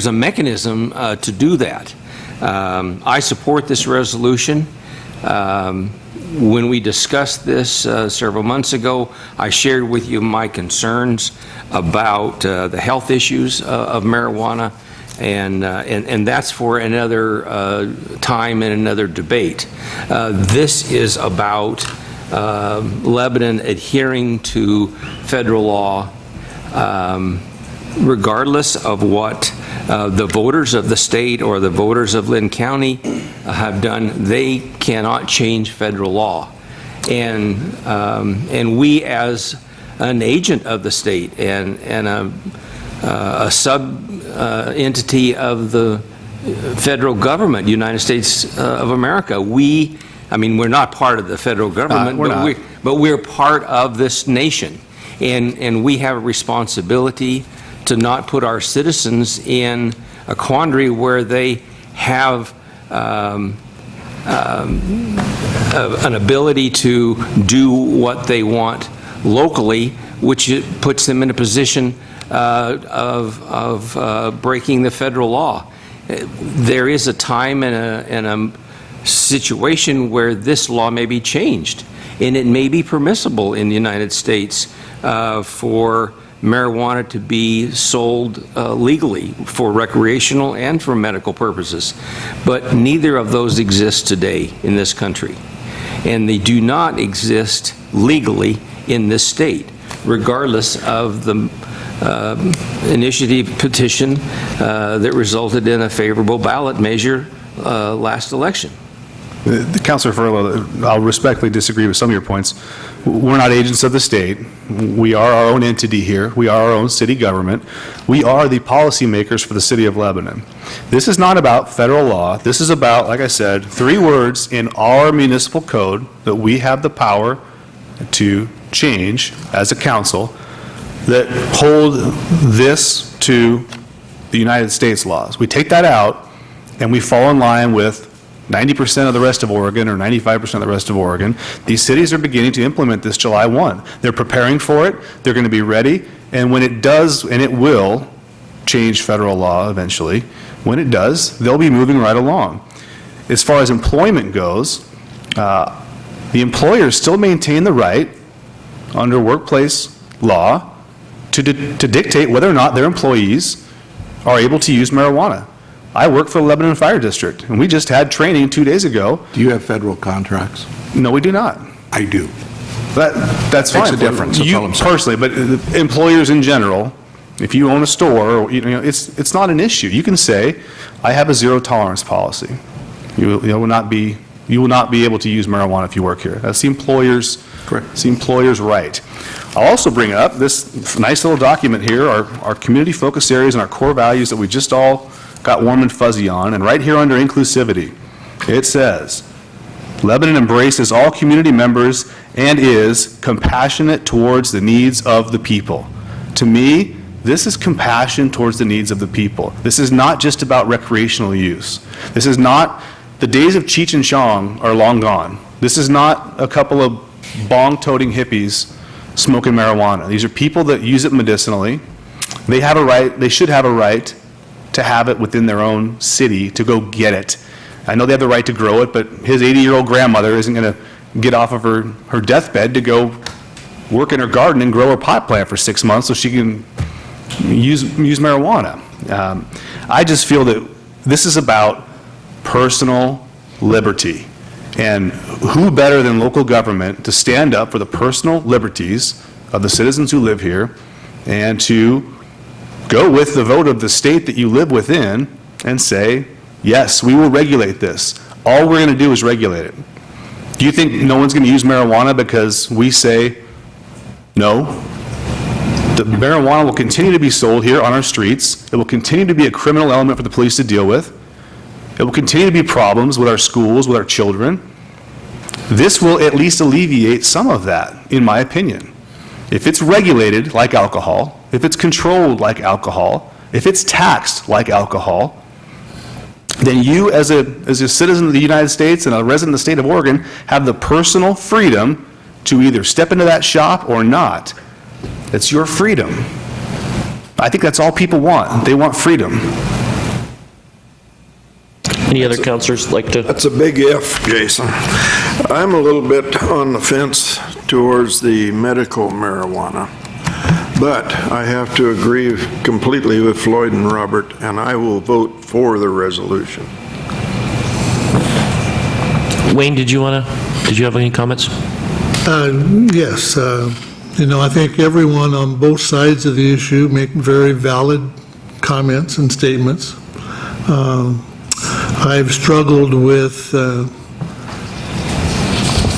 a mechanism to do that. I support this resolution. When we discussed this several months ago, I shared with you my concerns about the health issues of marijuana, and that's for another time and another debate. This is about Lebanon adhering to federal law, regardless of what the voters of the state or the voters of Lynn County have done. They cannot change federal law. And we, as an agent of the state and a sub-entity of the federal government, United States of America, we're not part of the federal government, but we're part of this nation. And we have a responsibility to not put our citizens in a quandary where they have an ability to do what they want locally, which puts them in a position of breaking the federal law. There is a time and a situation where this law may be changed, and it may be permissible in the United States for marijuana to be sold legally for recreational and for medical purposes. But neither of those exist today in this country. And they do not exist legally in this state, regardless of the initiative petition that resulted in a favorable ballot measure last election.
Councilor Furlow, I'll respectfully disagree with some of your points. We're not agents of the state. We are our own entity here. We are our own city government. We are the policymakers for the city of Lebanon. This is not about federal law. This is about, like I said, 3 words in our municipal code that we have the power to change as a council that hold this to the United States laws. We take that out and we fall in line with 90% of the rest of Oregon or 95% of the rest of Oregon. These cities are beginning to implement this July 1. They're preparing for it. They're going to be ready. And when it does, and it will change federal law eventually, when it does, they'll be moving right along. As far as employment goes, the employers still maintain the right under workplace law to dictate whether or not their employees are able to use marijuana. I work for the Lebanon Fire District, and we just had training 2 days ago.
Do you have federal contracts?
No, we do not.
I do.
That's fine.
Makes a difference, that's
You
all I'm saying.
personally, but employers in general, if you own a store, or, it's not an issue. You can say, I have a zero tolerance policy. You will not be able to use marijuana if you work here. That's the employer's right. I'll also bring up this nice little document here, our community focus areas and our core values that we just all got warm and fuzzy on. And right here under inclusivity, it says, Lebanon embraces all community members and is compassionate towards the needs of the people. To me, this is compassion towards the needs of the people. This is not just about recreational use. This is not, the days of Cheech and Chong are long gone. This is not a couple of bong-toting hippies smoking marijuana. These are people that use it medicinally. They have a right, they should have a right to have it within their own city to go get it. I know they have the right to grow it, but his 80-year-old grandmother isn't going to get off of her deathbed to go work in her garden and grow her pot plant for 6 months so she can use marijuana. I just feel that this is about personal liberty. And who better than local government to stand up for the personal liberties of the citizens who live here and to go with the vote of the state that you live within and say, yes, we will regulate this. All we're going to do is regulate it. Do you think no one's going to use marijuana because we say no? The marijuana will continue to be sold here on our streets. It will continue to be a criminal element for the police to deal with. It will continue to be problems with our schools, with our children. This will at least alleviate some of that, in my opinion. If it's regulated like alcohol, if it's controlled like alcohol, if it's taxed like alcohol, then you as a citizen of the United States and a resident of the state of Oregon have the personal freedom to either step into that shop or not. It's your freedom. I think that's all people want. They want freedom.
Any other counselors like to?
That's a big if, Jason. I'm a little bit on the fence towards the medical marijuana, but I have to agree completely with Floyd and Robert, and I will vote for the resolution.
Wayne, did you have any comments?
Yes. I think everyone on both sides of the issue make very valid comments and statements. I've struggled with,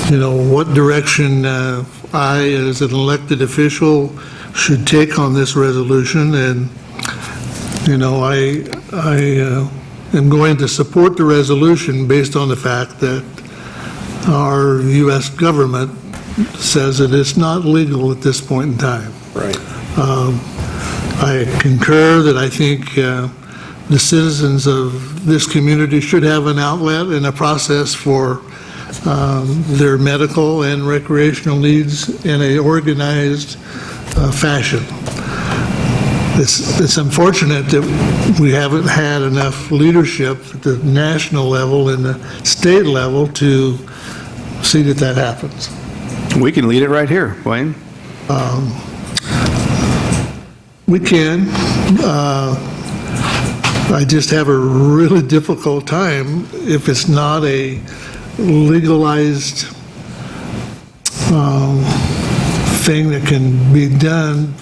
what direction I, as an elected official, should take on this resolution. And, I am going to support the resolution based on the fact that our U.S. government says that it's not legal at this point in time.
Right.
I concur that I think the citizens of this community should have an outlet and a process for their medical and recreational needs in a organized fashion. It's unfortunate that we haven't had enough leadership at the national level and the state level to see that that happens.
We can lead it right here, Wayne.
We can. I just have a really difficult time if it's not a legalized thing that can be done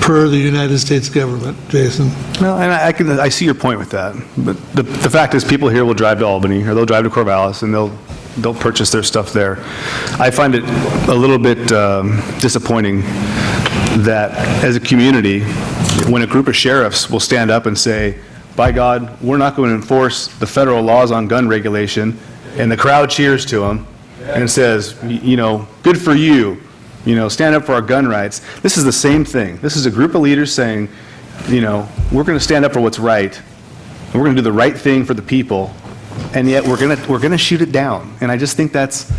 per the United States government, Jason.
Well, and I see your point with that, but the fact is people here will drive to Albany, or they'll drive to Corvallis, and they'll purchase their stuff there. I find it a little bit disappointing that as a community, when a group of sheriffs will stand up and say, by God, we're not going to enforce the federal laws on gun regulation, and the crowd cheers to them and says, good for you, stand up for our gun rights. This is the same thing. This is a group of leaders saying, we're going to stand up for what's right, and we're going to do the right thing for the people, and yet we're going to shoot it down. And I just think that's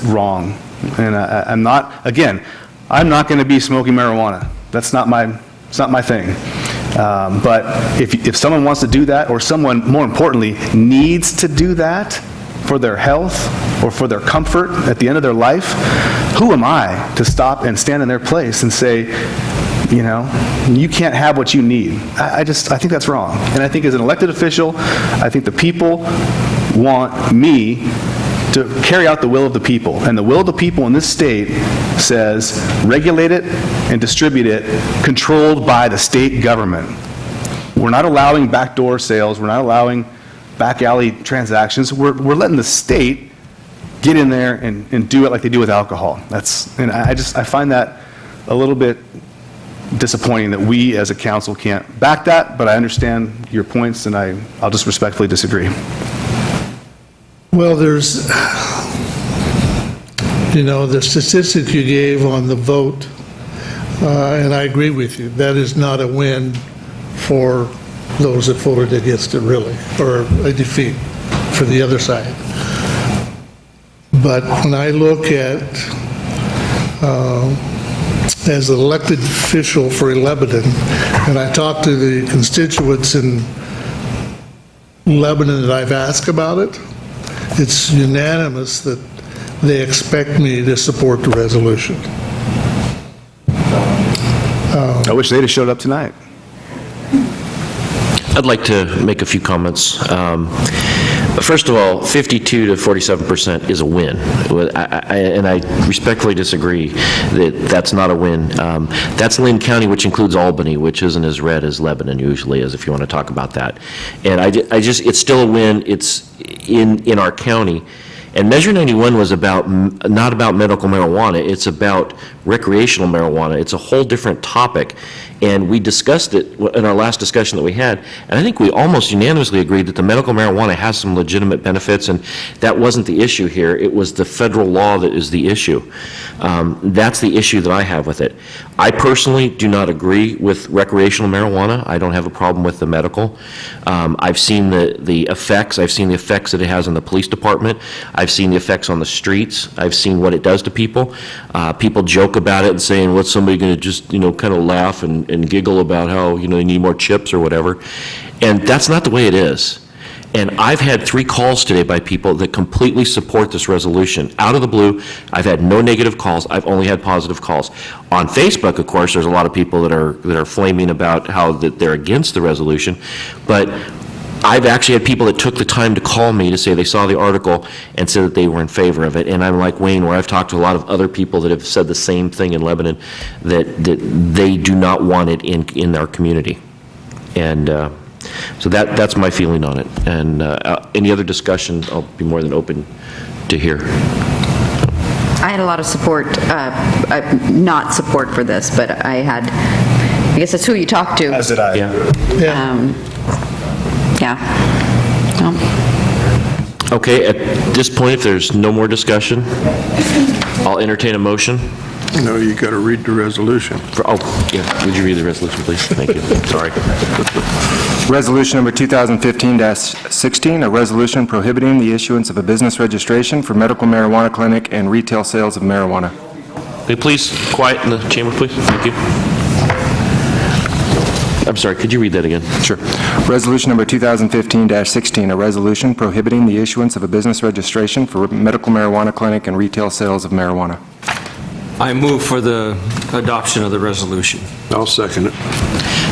wrong. And I'm not, again, I'm not going to be smoking marijuana. It's not my thing. But if someone wants to do that, or someone, more importantly, needs to do that for their health or for their comfort at the end of their life, who am I to stop and stand in their place and say, you can't have what you need? I think that's wrong. And I think as an elected official, I think the people want me to carry out the will of the people. And the will of the people in this state says regulate it and distribute it, controlled by the state government. We're not allowing backdoor sales. We're not allowing back alley transactions. We're letting the state get in there and do it like they do with alcohol. I find that a little bit disappointing that we as a council can't back that, but I understand your points, and I'll just respectfully disagree.
Well, there's, the statistic you gave on the vote, and I agree with you, that is not a win for those that voted against it, really, or a defeat for the other side. But when I look at, as an elected official for Lebanon, and I talk to the constituents in Lebanon that I've asked about it, it's unanimous that they expect me to support the resolution.
I wish they'd have showed up tonight.
I'd like to make a few comments. First of all, 52 to 47% is a win, and I respectfully disagree that that's not a win. That's Lynn County, which includes Albany, which isn't as red as Lebanon usually is, if you want to talk about that. And it's still a win. It's in our county. And Measure 91 was not about medical marijuana, it's about recreational marijuana. It's a whole different topic. And we discussed it in our last discussion that we had, and I think we almost unanimously agreed that the medical marijuana has some legitimate benefits, and that wasn't the issue here. It was the federal law that is the issue. That's the issue that I have with it. I personally do not agree with recreational marijuana. I don't have a problem with the medical. I've seen the effects. I've seen the effects that it has on the police department. I've seen the effects on the streets. I've seen what it does to people. People joke about it and saying, what's somebody going to just, kind of laugh and giggle about how, they need more chips or whatever. And that's not the way it is. And I've had 3 calls today by people that completely support this resolution. Out of the blue, I've had no negative calls. I've only had positive calls. On Facebook, of course, there's a lot of people that are flaming about how that they're against the resolution. But I've actually had people that took the time to call me to say they saw the article and said that they were in favor of it. And I'm like Wayne, where I've talked to a lot of other people that have said the same thing in Lebanon, that they do not want it in our community. And so that's my feeling on it. And any other discussion, I'll be more than open to hear.
I had a lot of support, not support for this, but I guess that's who you talk to.
As did I.
Okay, at this point, if there's no more discussion, I'll entertain a motion.
No, you got to read the resolution.
Would you read the resolution, please? Thank you. Sorry.
Resolution number 2015-16, a resolution prohibiting the issuance of a business registration for medical marijuana clinic and retail sales of marijuana.
Okay, please, quiet in the chamber, please. Thank you. I'm sorry, could you read that again?
Sure. Resolution number 2015-16, a resolution prohibiting the issuance of a business registration for medical marijuana clinic and retail sales of marijuana.
I move for the adoption of the resolution.
I'll second it.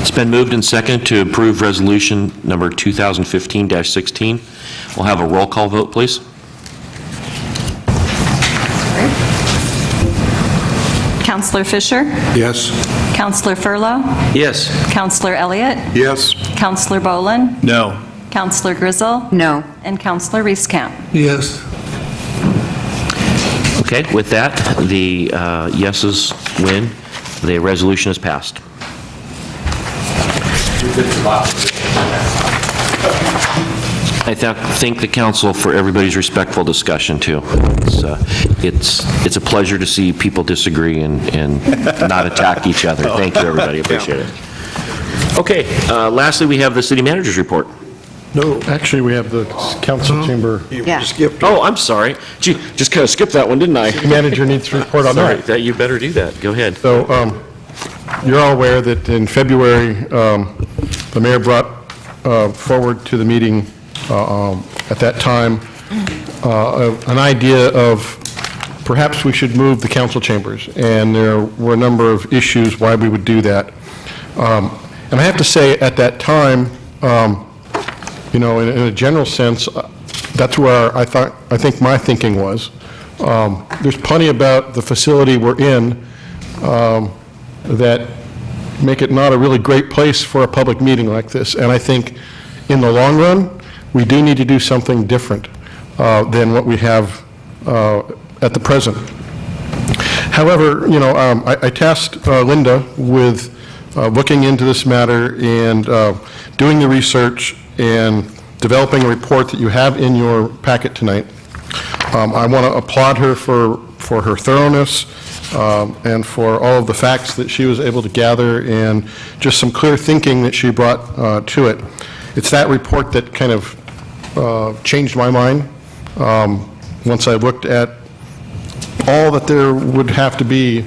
It's been moved and seconded to approve resolution number 2015-16. We'll have a roll call vote, please.
Counselor Fisher?
Yes.
Counselor Furlow?
Yes.
Counselor Elliott?
Yes.
Counselor Bolin?
No.
Counselor Grizzle?
No.
And Counselor Reese-Camp?
Yes.
Okay, with that, the yeses win. The resolution is passed. I thank the council for everybody's respectful discussion, too. It's a pleasure to see people disagree and not attack each other. Thank you, everybody. Appreciate it. Okay, lastly, we have the city manager's report.
No.
Actually, we have the council chamber.
You
Yeah.
skipped it.
Oh, I'm sorry. Gee, just kind of skipped that one, didn't I?
Manager needs to report on
Sorry,
that.
you better do that. Go ahead.
So you're all aware that in February, the mayor brought forward to the meeting at that time an idea of perhaps we should move the council chambers, and there were a number of issues why we would do that. And I have to say, at that time, in a general sense, that's where I think my thinking was. There's plenty about the facility we're in that make it not a really great place for a public meeting like this. And I think in the long run, we do need to do something different than what we have at the present. However, I tasked Linda with looking into this matter and doing the research and developing a report that you have in your packet tonight. I want to applaud her for her thoroughness and for all of the facts that she was able to gather and just some clear thinking that she brought to it. It's that report that kind of changed my mind once I looked at all that there would have to be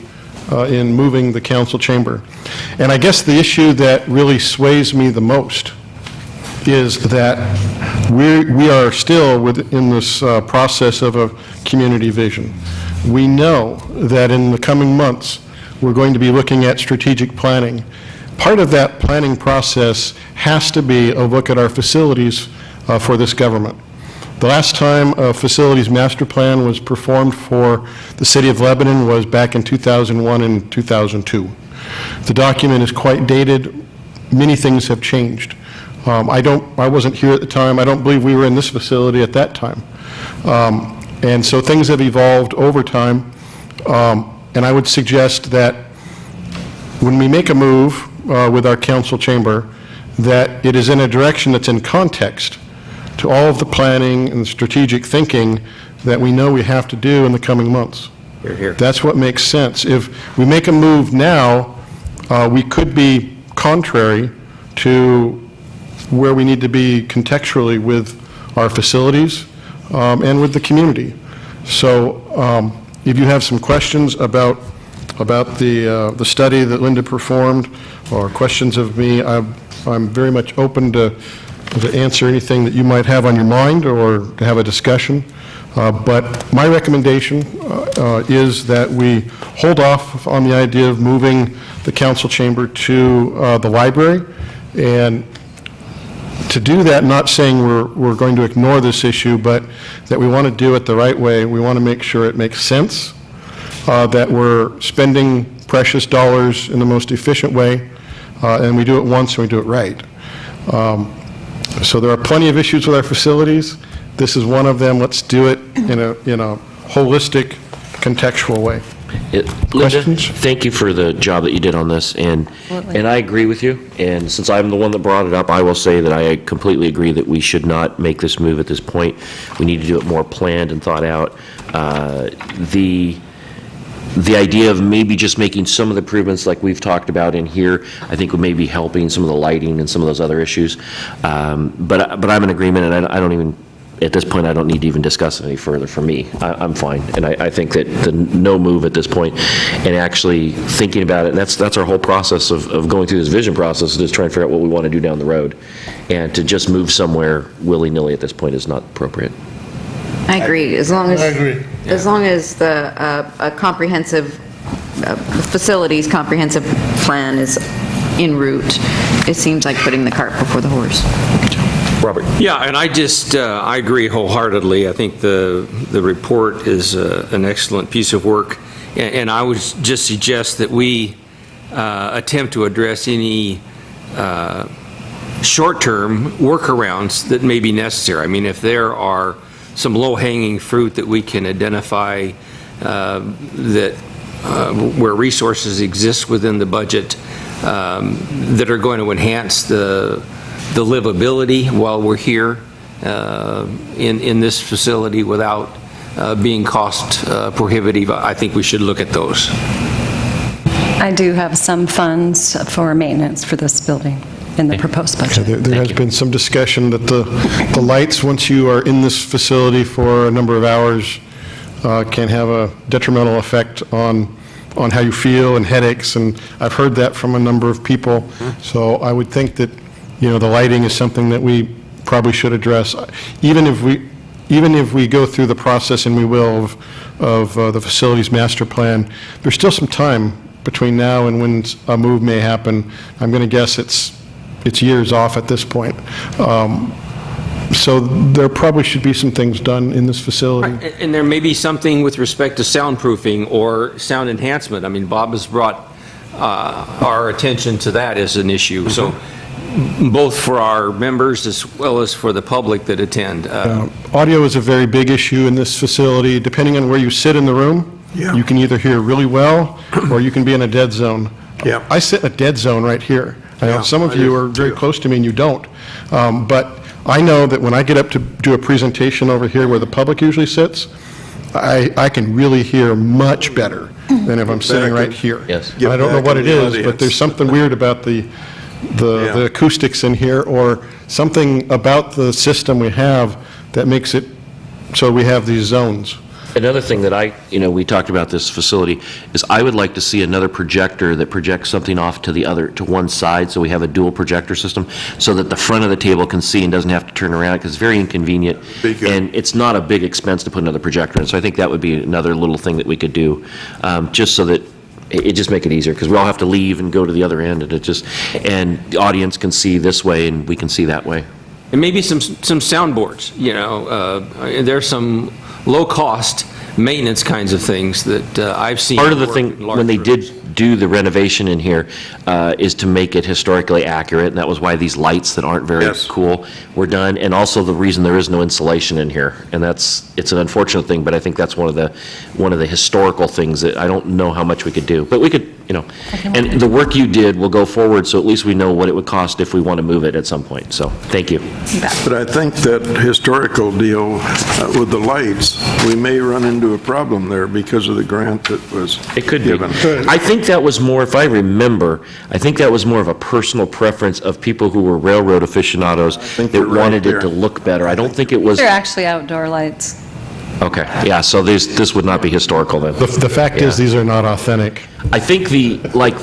in moving the council chamber. And I guess the issue that really sways me the most is that we are still within this process of a community vision. We know that in the coming months, we're going to be looking at strategic planning. Part of that planning process has to be a look at our facilities for this government. The last time a facilities master plan was performed for the city of Lebanon was back in 2001 and 2002. The document is quite dated. Many things have changed. I wasn't here at the time. I don't believe we were in this facility at that time. And so things have evolved over time. And I would suggest that when we make a move with our council chamber, that it is in a direction that's in context to all of the planning and strategic thinking that we know we have to do in the coming months.
Hear, hear.
That's what makes sense. If we make a move now, we could be contrary to where we need to be contextually with our facilities and with the community. So if you have some questions about the study that Linda performed or questions of me, I'm very much open to answer anything that you might have on your mind or to have a discussion. But my recommendation is that we hold off on the idea of moving the council chamber to the library. And to do that, not saying we're going to ignore this issue, but that we want to do it the right way. We want to make sure it makes sense, that we're spending precious dollars in the most efficient way, and we do it once and we do it right. So there are plenty of issues with our facilities. This is one of them. Let's do it in a holistic, contextual way.
Linda, thank you for the job that you did on this, and I agree with you. And since I'm the one that brought it up, I will say that I completely agree that we should not make this move at this point. We need to do it more planned and thought out. The idea of maybe just making some of the improvements like we've talked about in here, I think would maybe helping some of the lighting and some of those other issues. But I'm in agreement, and I don't even, at this point, I don't need to even discuss it any further. For me, I'm fine. And I think that the no move at this point, and actually thinking about it, and that's our whole process of going through this vision process, is just trying to figure out what we want to do down the road. And to just move somewhere willy-nilly at this point is not appropriate.
I agree, as long as...
I agree.
As long as the a comprehensive, facilities comprehensive plan is en route, it seems like putting the cart before the horse.
Robert?
Yeah, and I agree wholeheartedly. I think the report is an excellent piece of work, and I would just suggest that we attempt to address any short-term workarounds that may be necessary. I mean, if there are some low-hanging fruit that we can identify where resources exist within the budget that are going to enhance the livability while we're here in this facility without being cost prohibitive, I think we should look at those.
I do have some funds for maintenance for this building. in the proposed budget.
There has been some discussion that the lights, once you are in this facility for a number of hours, can have a detrimental effect on how you feel and headaches, and I've heard that from a number of people. So I would think that, the lighting is something that we probably should address. Even if we go through the process, and we will, of the facilities master plan, there's still some time between now and when a move may happen. I'm going to guess it's years off at this point. So there probably should be some things done in this facility.
Right, and there may be something with respect to soundproofing or sound enhancement. I mean, Bob has brought our attention to that as an issue. So both for our members as well as for the public that attend.
Audio is a very big issue in this facility. Depending on where you sit in the room, you can either hear really well or you can be in a dead zone. I sit in a dead zone right here. I know some of you are very close to me and you don't. But I know that when I get up to do a presentation over here where the public usually sits, I can really hear much better than if I'm sitting right here.
Yes.
I don't know what it is, but there's something weird about the acoustics in here, or something about the system we have that makes it so we have these zones.
Another thing that we talked about this facility, is I would like to see another projector that projects something off to one side, so we have a dual projector system, so that the front of the table can see and doesn't have to turn around, because it's very inconvenient. And it's not a big expense to put another projector in, so I think that would be another little thing that we could do, just so that it just make it easier, because we all have to leave and go to the other end, and the audience can see this way and we can see that way.
And maybe some soundboards, there's some low-cost maintenance kinds of things that I've seen.
Part of the thing, when they did do the renovation in here, is to make it historically accurate, and that was why these lights that aren't very cool were done, and also the reason there is no insulation in here. And it's an unfortunate thing, but I think that's one of the historical things that I don't know how much we could do. But we could, and the work you did will go forward, so at least we know what it would cost if we want to move it at some point. So, thank you.
But I think that historical deal with the lights, we may run into a problem there because of the grant that was given.
I think that was more, if I remember, I think that was more of a personal preference of people who were railroad aficionados that wanted it to look better. I don't think it was...
They're actually outdoor lights.
Okay, yeah, so this would not be historical then.
The fact is, these are not authentic.
I think the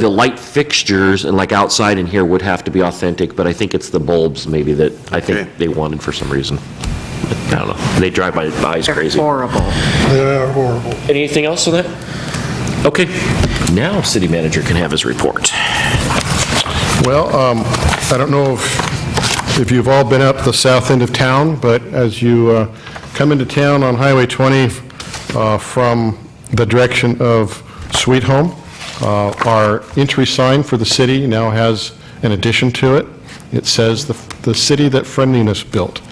light fixtures and outside in here would have to be authentic, but I think it's the bulbs maybe that I think they wanted for some reason. I don't know. They drive my eyes crazy.
Horrible.
They are horrible.
Anything else on that? Okay. Now city manager can have his report.
Well, I don't know if you've all been up the south end of town, but as you come into town on Highway 20 from the direction of Sweet Home, our entry sign for the city now has an addition to it. It says the city that Friendliness built.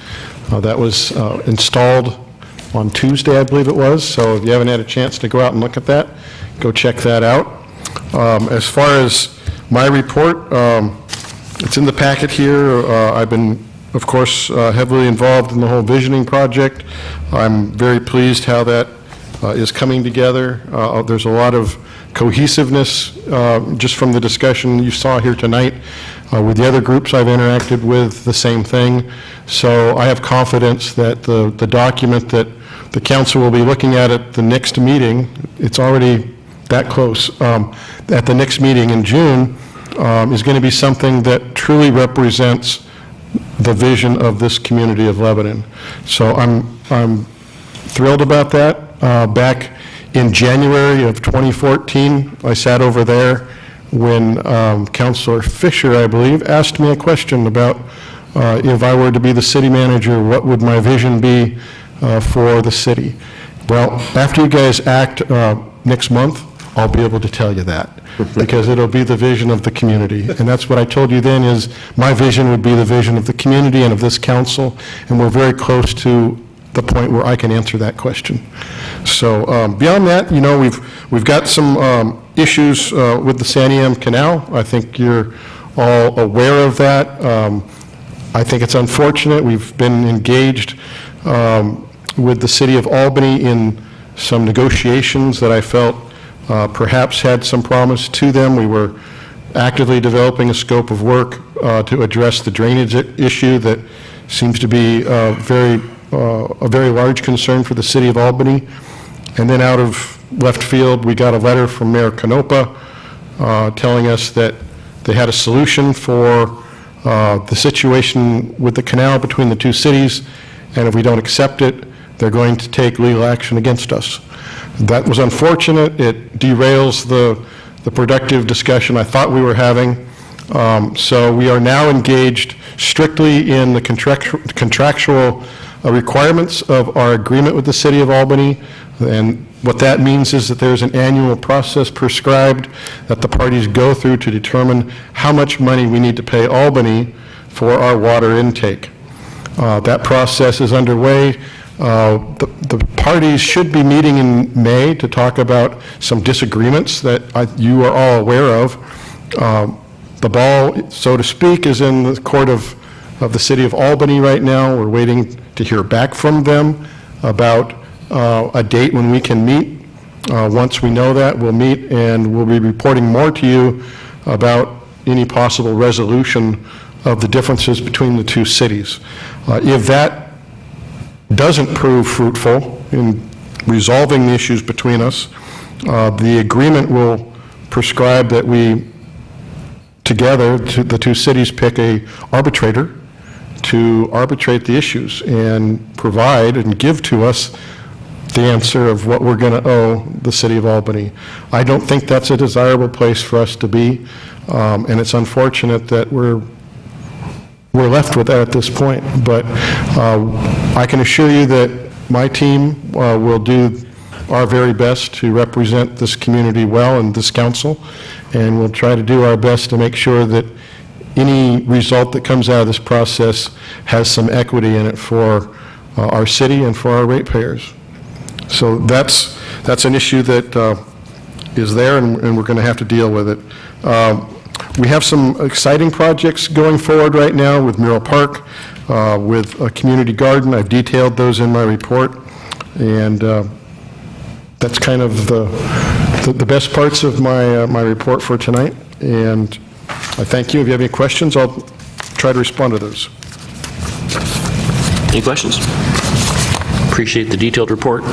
That was installed on Tuesday, I believe it was, so if you haven't had a chance to go out and look at that, go check that out. As far as my report, it's in the packet here. I've been, of course, heavily involved in the whole visioning project. I'm very pleased how that is coming together. There's a lot of cohesiveness just from the discussion you saw here tonight. With the other groups I've interacted with, the same thing. So I have confidence that the document that the council will be looking at the next meeting, it's already that close, at the next meeting in June, is going to be something that truly represents the vision of this community of Lebanon. So I'm thrilled about that. Back in January of 2014, I sat over there when Councilor Fisher, I believe, asked me a question about if I were to be the city manager, what would my vision be for the city? Well, after you guys act next month, I'll be able to tell you that, because it'll be the vision of the community. And that's what I told you then, is my vision would be the vision of the community and of this council, and we're very close to the point where I can answer that question. So beyond that, we've got some issues with the Santiam Canal. I think you're all aware of that. I think it's unfortunate. We've been engaged with the city of Albany in some negotiations that I felt perhaps had some promise to them. We were actively developing a scope of work to address the drainage issue that seems to be a very large concern for the city of Albany. And then out of left field, we got a letter from Mayor Canopa telling us that they had a solution for the situation with the canal between the two cities, and if we don't accept it, they're going to take legal action against us. That was unfortunate. It derails the productive discussion I thought we were having. So we are now engaged strictly in the contractual requirements of our agreement with the City of Albany, and what that means is that there's an annual process prescribed that the parties go through to determine how much money we need to pay Albany for our water intake. That process is underway. The parties should be meeting in May to talk about some disagreements that you are all aware of. The ball, so to speak, is in the court of the City of Albany right now. We're waiting to hear back from them about a date when we can meet. Once we know that, we'll meet and we'll be reporting more to you about any possible resolution of the differences between the two cities. If that doesn't prove fruitful in resolving the issues between us, the agreement will prescribe that we together, the two cities, pick a arbitrator to arbitrate the issues and provide and give to us the answer of what we're going to owe the City of Albany. I don't think that's a desirable place for us to be, and it's unfortunate that we're left with that at this point. But I can assure you that my team will do our very best to represent this community well and this council, and we'll try to do our best to make sure that any result that comes out of this process has some equity in it for our city and for our ratepayers. So that's an issue that is there, and we're going to have to deal with it. We have some exciting projects going forward right now with Mural Park, with a community garden. I've detailed those in my report, and that's kind of the best parts of my report for tonight. And I thank you. If you have any questions, I'll try to respond to those.
Any questions? Appreciate the detailed report.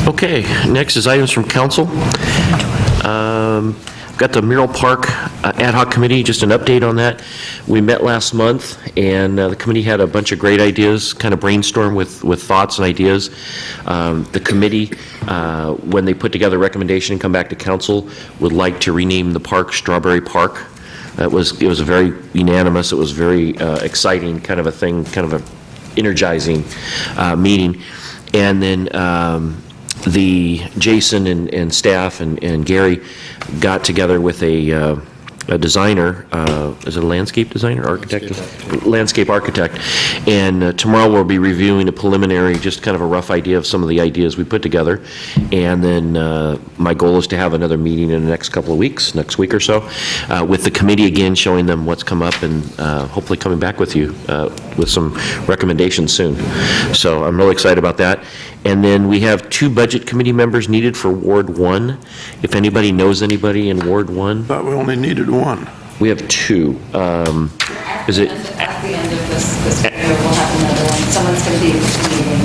Okay, next is items from council. Got the Mural Park Ad Hoc Committee, just an update on that. We met last month, and the committee had a bunch of great ideas, kind of brainstorm with thoughts and ideas. The committee, when they put together a recommendation and come back to council, would like to rename the park Strawberry Park. It was a very unanimous, it was very exciting kind of a thing, kind of a energizing meeting. And then the Jason and staff and Gary got together with a designer, is it a landscape designer, architect? Landscape architect. And tomorrow we'll be reviewing a preliminary, just kind of a rough idea of some of the ideas we put together. And then my goal is to have another meeting in the next couple of weeks, next week or so, with the committee again, showing them what's come up and hopefully coming back with you with some recommendations soon. So I'm really excited about that. And then we have 2 budget committee members needed for Ward 1. If anybody knows anybody in Ward 1.
Thought we only needed 1.
We have 2. Is it?
At the end of this year, we'll have another one. Someone's going to be leaving.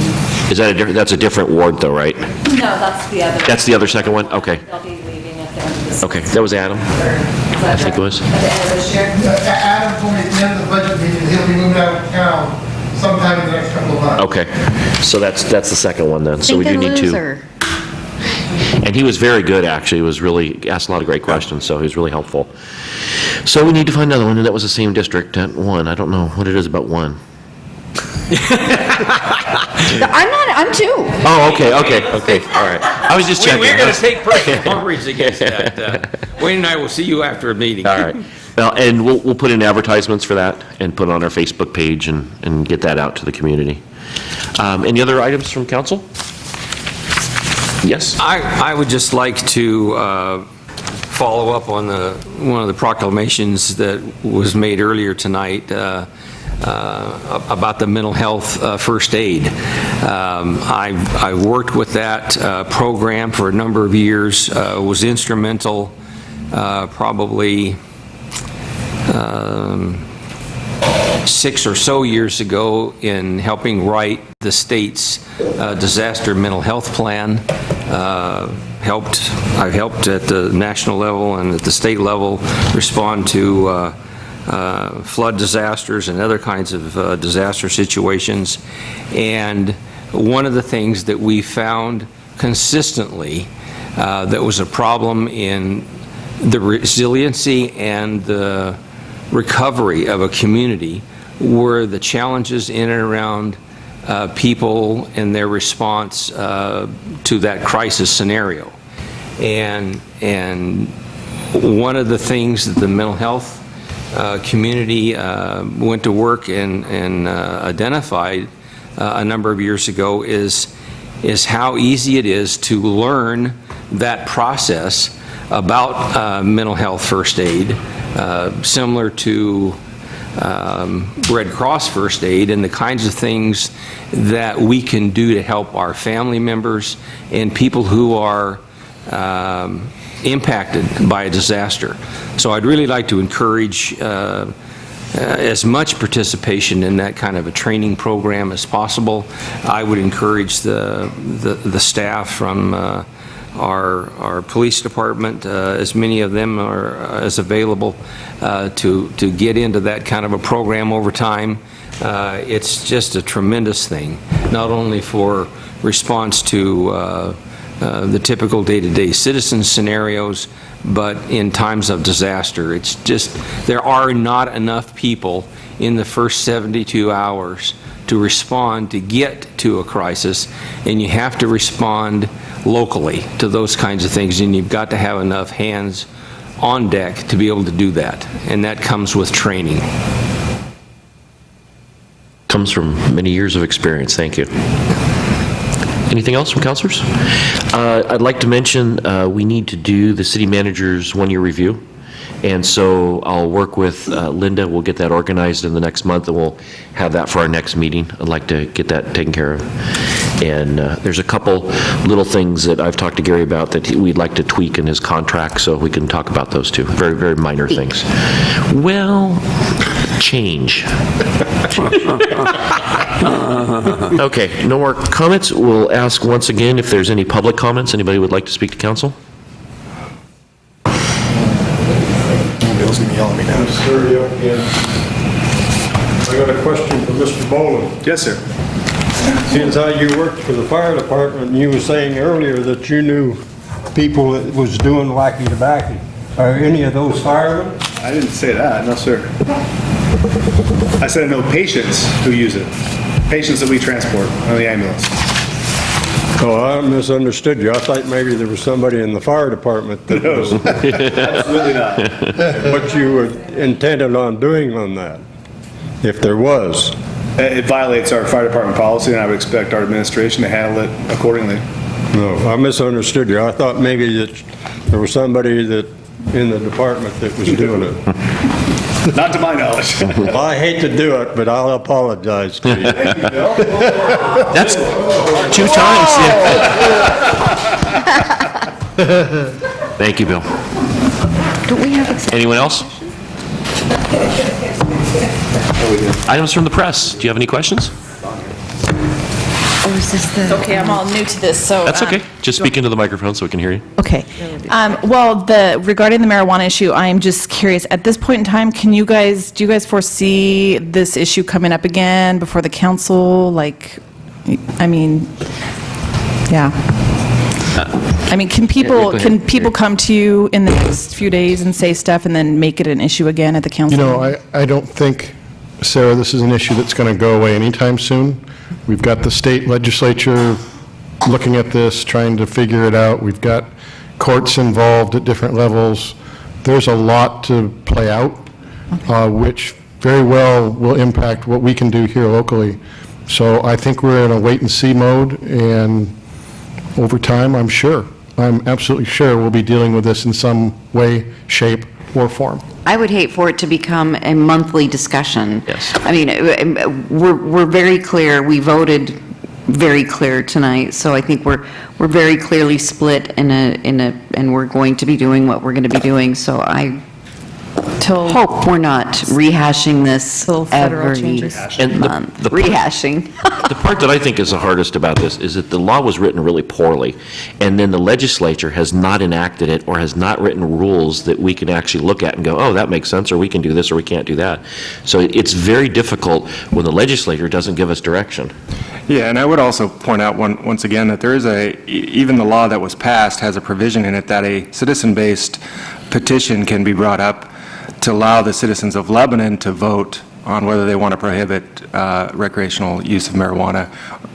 Is that that's a different ward though, right?
No, that's the other.
That's the other second one? Okay.
They'll be leaving at the end of this.
Okay, that was Adam. I think it was.
At the end of this year?
Adam told me at the end of the budget meeting, he'll be moving out of town sometime in the next couple of months.
Okay, so that's the second one then. So we do need 2. And he was very good, actually. He was really, asked a lot of great questions, so he was really helpful. So we need to find another one, and that was the same district at 1. I don't know what it is about 1.
I'm 2.
Oh, okay, all right. I was just checking.
We're going to take personal umbrage against that. Wayne and I will see you after a meeting.
All right. Well, and we'll put in advertisements for that and put it on our Facebook page and get that out to the community. Any other items from council? Yes?
I would just like to follow up on one of the proclamations that was made earlier tonight about the mental health first aid. I've worked with that program for a number of years, was instrumental probably 6 or so years ago in helping write the state's disaster mental health plan. I've helped at the national level and at the state level respond to flood disasters and other kinds of disaster situations. And one of the things that we found consistently that was a problem in the resiliency and the recovery of a community were the challenges in and around people and their response to that crisis scenario. And one of the things that the mental health community went to work and identified a number of years ago is how easy it is to learn that process about mental health first aid, similar to Red Cross first aid, and the kinds of things that we can do to help our family members and people who are impacted by a disaster. So I'd really like to encourage as much participation in that kind of a training program as possible. I would encourage the staff from our police department, as many of them are as available, to get into that kind of a program over time. It's just a tremendous thing, not only for response to the typical day-to-day citizen scenarios, but in times of disaster. It's just, there are not enough people in the first 72 hours to respond to get to a crisis, and you have to respond locally to those kinds of things, and you've got to have enough hands on deck to be able to do that, and that comes with training.
Comes from many years of experience. Thank you. Anything else from councilors? I'd like to mention we need to do the city manager's one-year review. And so I'll work with Linda. We'll get that organized in the next month, and we'll have that for our next meeting. I'd like to get that taken care of. And there's a couple little things that I've talked to Gary about that we'd like to tweak in his contract, so we can talk about those too. Very, very minor things. Well, change. Okay, no more comments. We'll ask once again if there's any public comments. Anybody would like to speak to council?
Bill's going to yell at me now.
I got a question for Mr. Boland.
Yes, sir.
Since how you worked for the fire department, you were saying earlier that you knew people that was doing wacky tobacco. Are any of those firemen?
I didn't say that, no, sir. I said I know patients who use it. Patients that we transport on the ambulance.
Oh, I misunderstood you. I thought maybe there was somebody in the fire department that was...
Absolutely not.
What you were intended on doing on that, if there was.
It violates our fire department policy, and I would expect our administration to handle it accordingly.
No, I misunderstood you. I thought maybe that there was somebody that in the department that was doing it.
Not to my knowledge.
Well, I hate to do it, but I'll apologize to you.
That's 2 times. Yeah. Thank you, Bill.
Don't we have
Anyone else? Items from the press. Do you have any questions?
Oh, is this the...
Okay, I'm all new to this, so...
That's okay. Just speak into the microphone so we can hear you.
Okay. Well, regarding the marijuana issue, I'm just curious, at this point in time, do you guys foresee this issue coming up again before the council? Like, I mean, yeah. I mean, can people come to you in the next few days and say stuff and then make it an issue again at the council?
You know, I don't think, Sarah, this is an issue that's going to go away anytime soon. We've got the state legislature looking at this, trying to figure it out. We've got courts involved at different levels. There's a lot to play out, which very well will impact what we can do here locally. So I think we're in a wait-and-see mode, and over time, I'm absolutely sure we'll be dealing with this in some way, shape, or form.
I would hate for it to become a monthly discussion.
Yes.
I mean, we're very clear. We voted very clear tonight, so I think we're very clearly split and we're going to be doing what we're going to be doing, so I hope we're not rehashing this
federal
every
changes.
And
month. Rehashing.
The part that I think is the hardest about this is that the law was written really poorly, and then the legislature has not enacted it or has not written rules that we can actually look at and go, oh, that makes sense, or we can do this, or we can't do that. So it's very difficult when the legislature doesn't give us direction.
Yeah, and I would also point out once again that there is even the law that was passed has a provision in it that a citizen-based petition can be brought up to allow the citizens of Lebanon to vote on whether they want to prohibit recreational use of marijuana,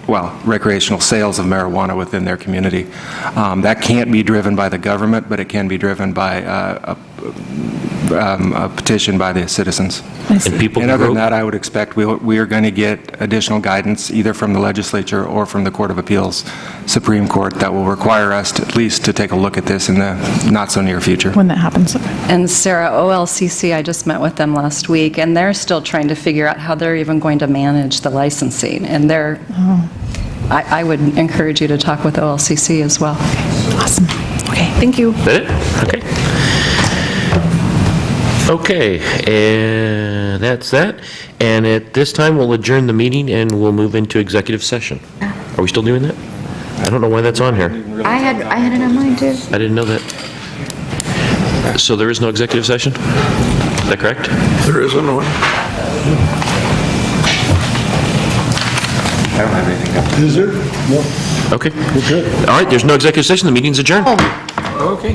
well, recreational sales of marijuana within their community. That can't be driven by the government, but it can be driven by a petition by the citizens.
And people
And
can
other than
vote.
that, I would expect we are going to get additional guidance either from the legislature or from the Court of Appeals, Supreme Court, that will require us at least to take a look at this in the not-so-near future.
When that happens.
And Sarah, OLCC, I just met with them last week, and they're still trying to figure out how they're even going to manage the licensing. And I would encourage you to talk with OLCC as well.
Awesome. Okay, thank you.
Is that it? Okay. Okay, and that's that. And at this time, we'll adjourn the meeting and we'll move into executive session. Are we still doing that? I don't know why that's on here.
I had it on mine too.
I didn't know that. So there is no executive session? Is that correct?
There isn't one.
I don't have anything else.
Is there? No.
Okay. All right, there's no executive session. The meeting's adjourned.
Okay.